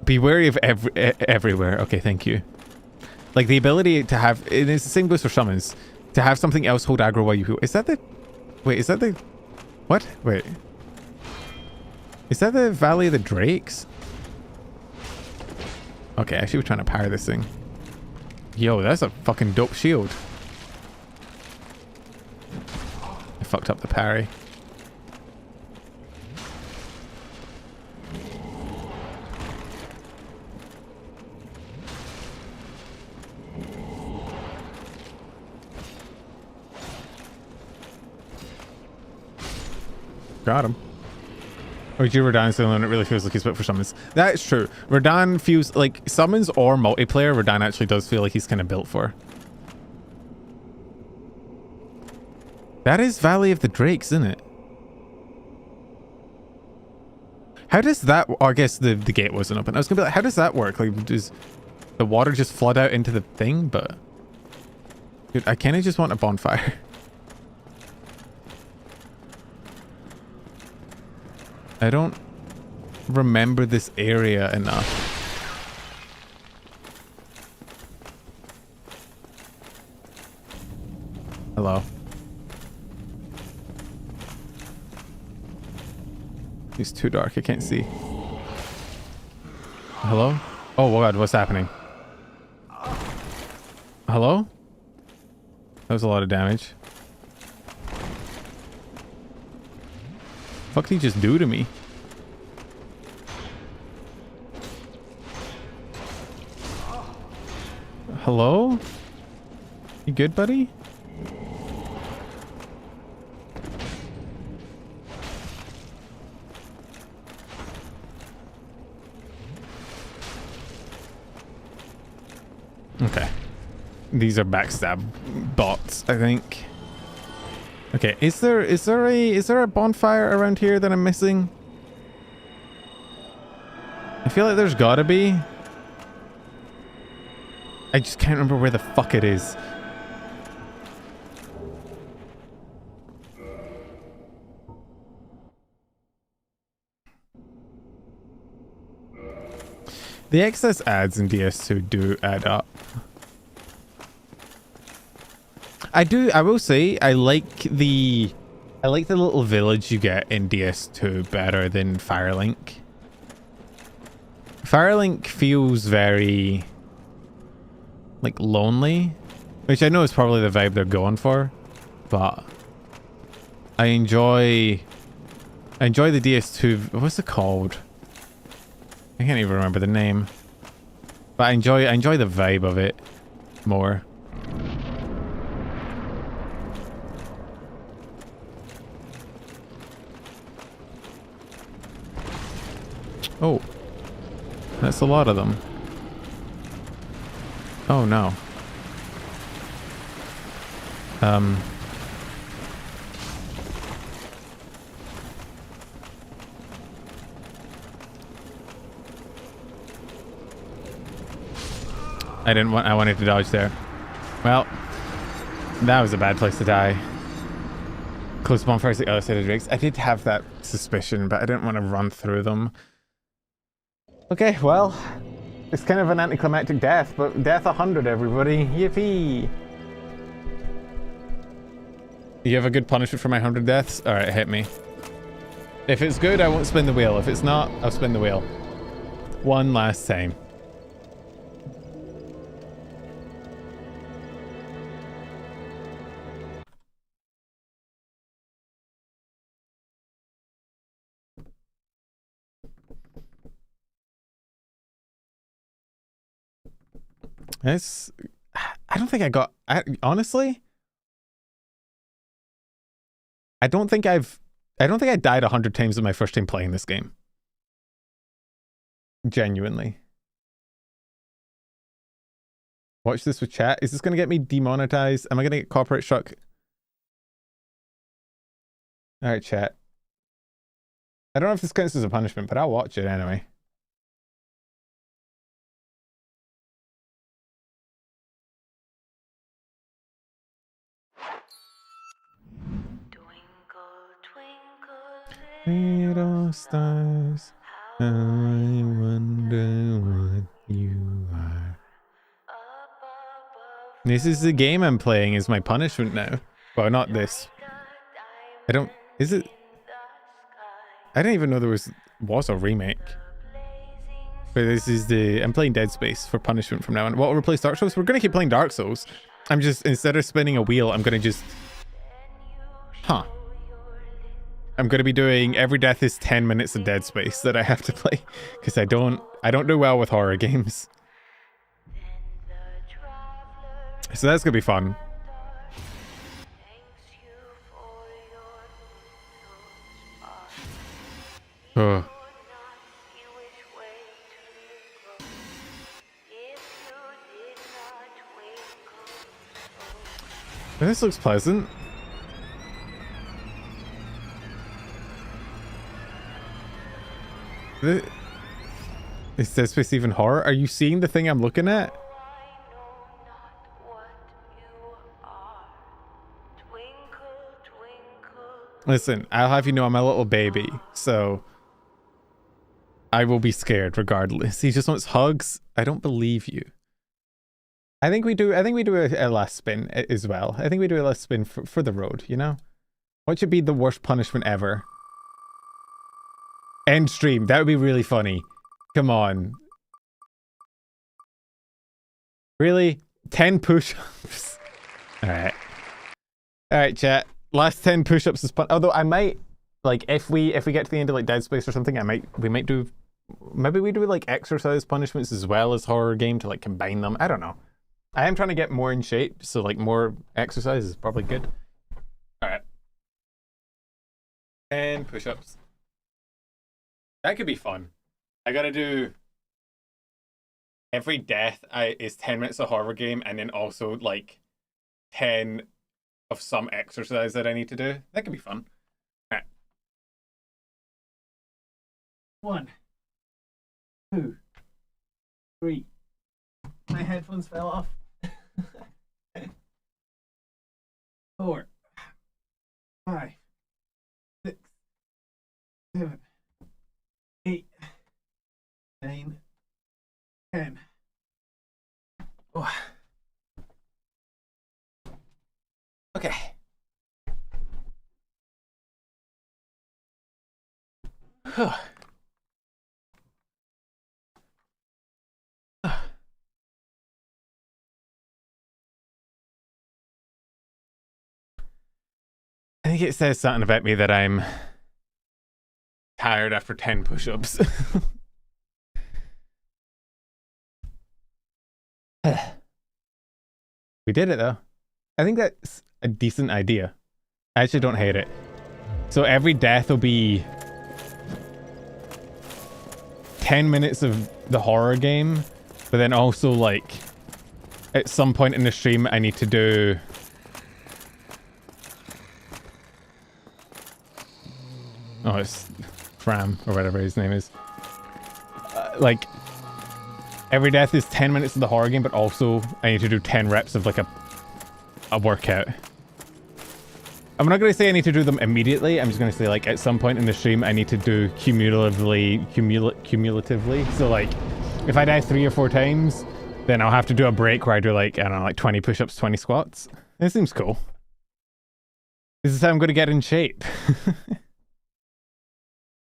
Be wary of everywhere. Okay, thank you. Like the ability to have... It's the same goes for summons. To have something else hold aggro while you heal. Is that the... Wait, is that the... What? Wait. Is that the Valley of the Drakes? Okay, actually we're trying to power this thing. Yo, that's a fucking dope shield. I fucked up the parry. Got him. Oh, Radahn still, and it really feels like he's built for summons. That's true. Radahn feels like summons or multiplayer. Radahn actually does feel like he's kind of built for. That is Valley of the Drakes, isn't it? How does that... Oh, I guess the gate wasn't open. I was gonna be like, how does that work? Like, does the water just flood out into the thing? But... Dude, I kind of just want a bonfire. I don't remember this area enough. Hello. It's too dark. I can't see. Hello? Oh god, what's happening? Hello? That was a lot of damage. What did he just do to me? Hello? You good, buddy? Okay. These are backstab bots, I think. Okay, is there a bonfire around here that I'm missing? I feel like there's gotta be. I just can't remember where the fuck it is. The excess ads in DS2 do add up. I will say I like the little village you get in DS2 better than Firelink. Firelink feels very like lonely, which I know is probably the vibe they're going for, but I enjoy the DS2. What's it called? I can't even remember the name, but I enjoy the vibe of it more. Oh, that's a lot of them. Oh no. I wanted to dodge there. Well, that was a bad place to die. Close bonfires the other side of the Drakes. I did have that suspicion, but I didn't want to run through them. Okay, well, it's kind of an anticlimactic death, but death 100, everybody. Yippee! You have a good punishment for my 100 deaths? Alright, hit me. If it's good, I won't spin the wheel. If it's not, I'll spin the wheel. One last time. It's... I don't think I got... honestly... I don't think I died 100 times in my first time playing this game. Genuinely. Watch this with chat. Is this going to get me demonetized? Am I going to get copyright struck? Alright, chat. I don't know if this counts as a punishment, but I'll watch it anyway. Little stars, I wonder what you are. This is the game I'm playing is my punishment now. Well, not this. I don't... Is it... I didn't even know there was a remake. But this is the... I'm playing Dead Space for punishment from now on. What will replace Dark Souls? We're going to keep playing Dark Souls. I'm just... Instead of spinning a wheel, I'm going to just... Huh. I'm going to be doing every death is 10 minutes of Dead Space that I have to play. Because I don't do well with horror games. So that's going to be fun. Oh. This looks pleasant. Is Dead Space even horror? Are you seeing the thing I'm looking at? Listen, I'll have you know I'm a little baby, so I will be scared regardless. He just wants hugs. I don't believe you. I think we do a last spin as well. I think we do a last spin for the road, you know? What should be the worst punishment ever? End stream. That would be really funny. Come on. Really? 10 push-ups? Alright. Alright, chat. Last 10 push-ups is although I might, like, if we get to the end of like Dead Space or something, we might do, maybe we do like exercise punishments as well as horror game to like combine them. I don't know. I am trying to get more in shape, so like more exercise is probably good. Alright. 10 push-ups. That could be fun. I gotta do every death is 10 minutes of horror game and then also like 10 of some exercise that I need to do. That could be fun. All right. 1, 2, 3. My headphones fell off. 4, 5, 6, 7, 8, 9, 10. Oh. Okay. I think it says something about me that I'm tired after 10 push-ups. We did it though. I think that's a decent idea. I actually don't hate it. So every death will be 10 minutes of the horror game, but then also like at some point in the stream I need to do it's Fram or whatever his name is. Like every death is 10 minutes of the horror game, but also I need to do 10 reps of like a workout. I'm not going to say I need to do them immediately. I'm just going to say like at some point in the stream I need to do cumulatively. So like if I die 3 or 4 times, then I'll have to do a break where I do like, I don't know, like 20 push-ups, 20 squats. It seems cool. This is how I'm going to get in shape.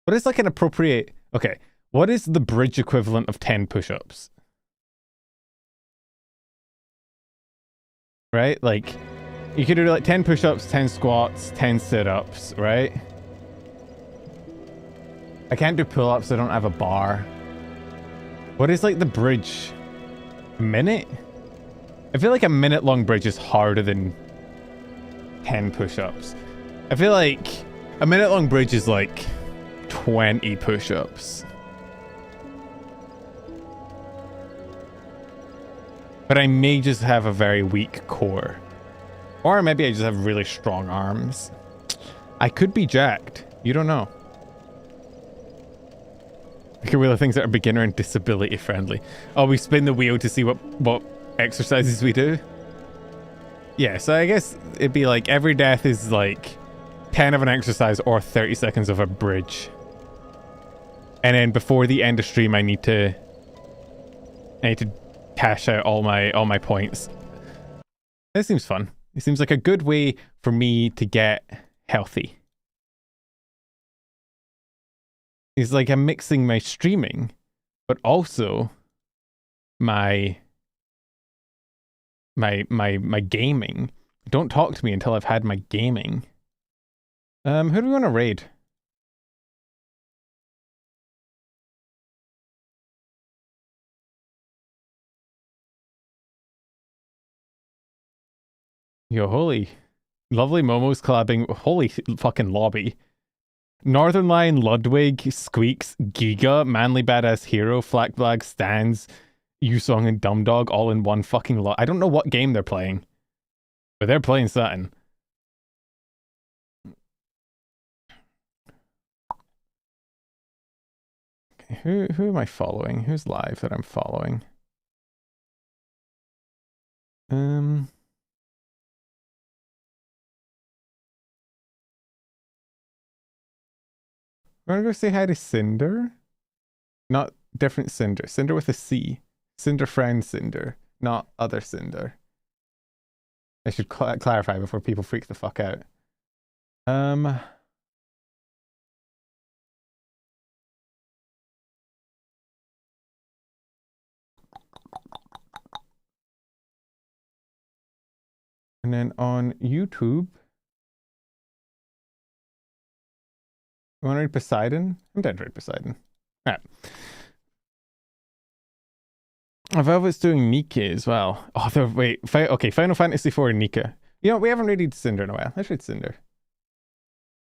What is like an appropriate... Okay, what is the bridge equivalent of 10 push-ups? Right? Like, you could do like 10 push-ups, 10 squats, 10 sit-ups, right? I can't do pull-ups, I don't have a bar. What is like the bridge? A minute? I feel like a minute-long bridge is harder than 10 push-ups. I feel like a minute-long bridge is like 20 push-ups. But I may just have a very weak core. Or maybe I just have really strong arms. I could be jacked. You don't know. Okay, wheel of things that are beginner and disability friendly. Oh, we spin the wheel to see what exercises we do. Yeah, so I guess it'd be like every death is like 10 of an exercise or 30 seconds of a bridge. And then before the end of stream, I need to cash out all my points. That seems fun. It seems like a good way for me to get healthy. It's like I'm mixing my streaming, but also my gaming. Don't talk to me until I've had my gaming. Who do we want to raid? Yo, holy. Lovely Momo's collabing. Holy fucking lobby. Northern Lion, Ludwig, Squeaks, Giga, Manly Badass Hero, Flak Blag, Stans, Yusong, and Dumb Dog all in one fucking lot. I don't know what game they're playing, but they're playing something. Okay, who am I following? Who's live that I'm following? I'm gonna go say hi to Cinder. Not different Cinder. Cinder with a C. Cinder friend Cinder. Not other Cinder. I should clarify before people freak the fuck out. And then on YouTube, you want to read Poseidon? I'm down to read Poseidon. Alright. Velvet's doing Nika as well. Oh, wait. Okay, Final Fantasy IV and Nika. You know, we haven't read Cinder in a while. Let's read Cinder.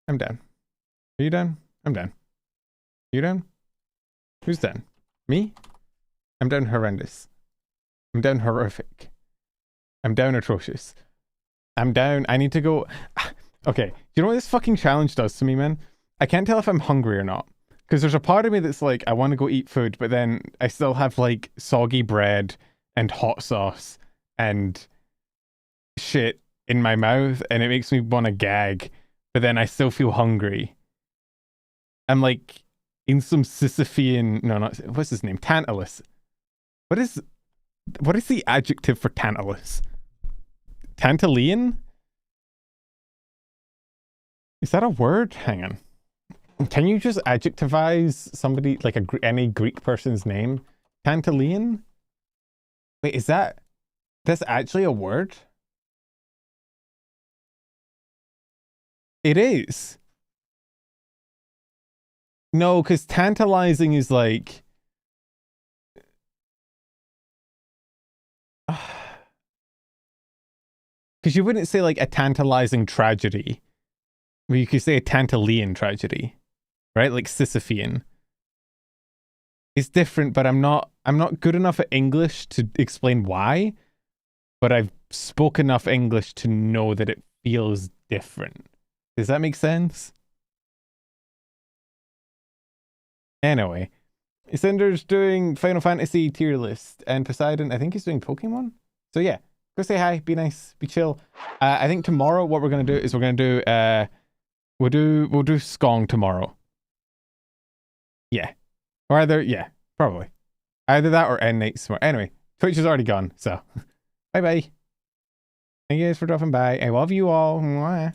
I'm down. Are you down? I'm down. You down? Who's down? Me? I'm down horrendous. I'm down horrific. I'm down atrocious. I'm down. I need to go. Okay. You know what this fucking challenge does to me, man? I can't tell if I'm hungry or not. Because there's a part of me that's like, I want to go eat food, but then I still have like soggy bread and hot sauce and shit in my mouth, and it makes me want to gag, but then I still feel hungry. I'm like in some Sisyphean, no, not, what's his name? Tantalus. What is the adjective for Tantalus? Tantalian? Is that a word? Hang on. Can you just adjectivize somebody, like any Greek person's name? Tantalian? Wait, that's actually a word? It is. No, because tantalizing is like... Because you wouldn't say like a tantalizing tragedy. But you could say a Tantalian tragedy. Right? Like Sisyphean. It's different, but I'm not good enough at English to explain why. But I've spoken enough English to know that it feels different. Does that make sense? Anyway. Cinder's doing Final Fantasy tier list. And Poseidon, I think he's doing Pokemon. So yeah. Go say hi, be nice, be chill. I think tomorrow what we're gonna do is we're gonna do we'll do Skong tomorrow. Yeah. Or either, yeah, probably. Either that or end night tomorrow. Anyway, Twitch is already gone, so bye bye. Thank you guys for dropping by. I love you all. Mwah.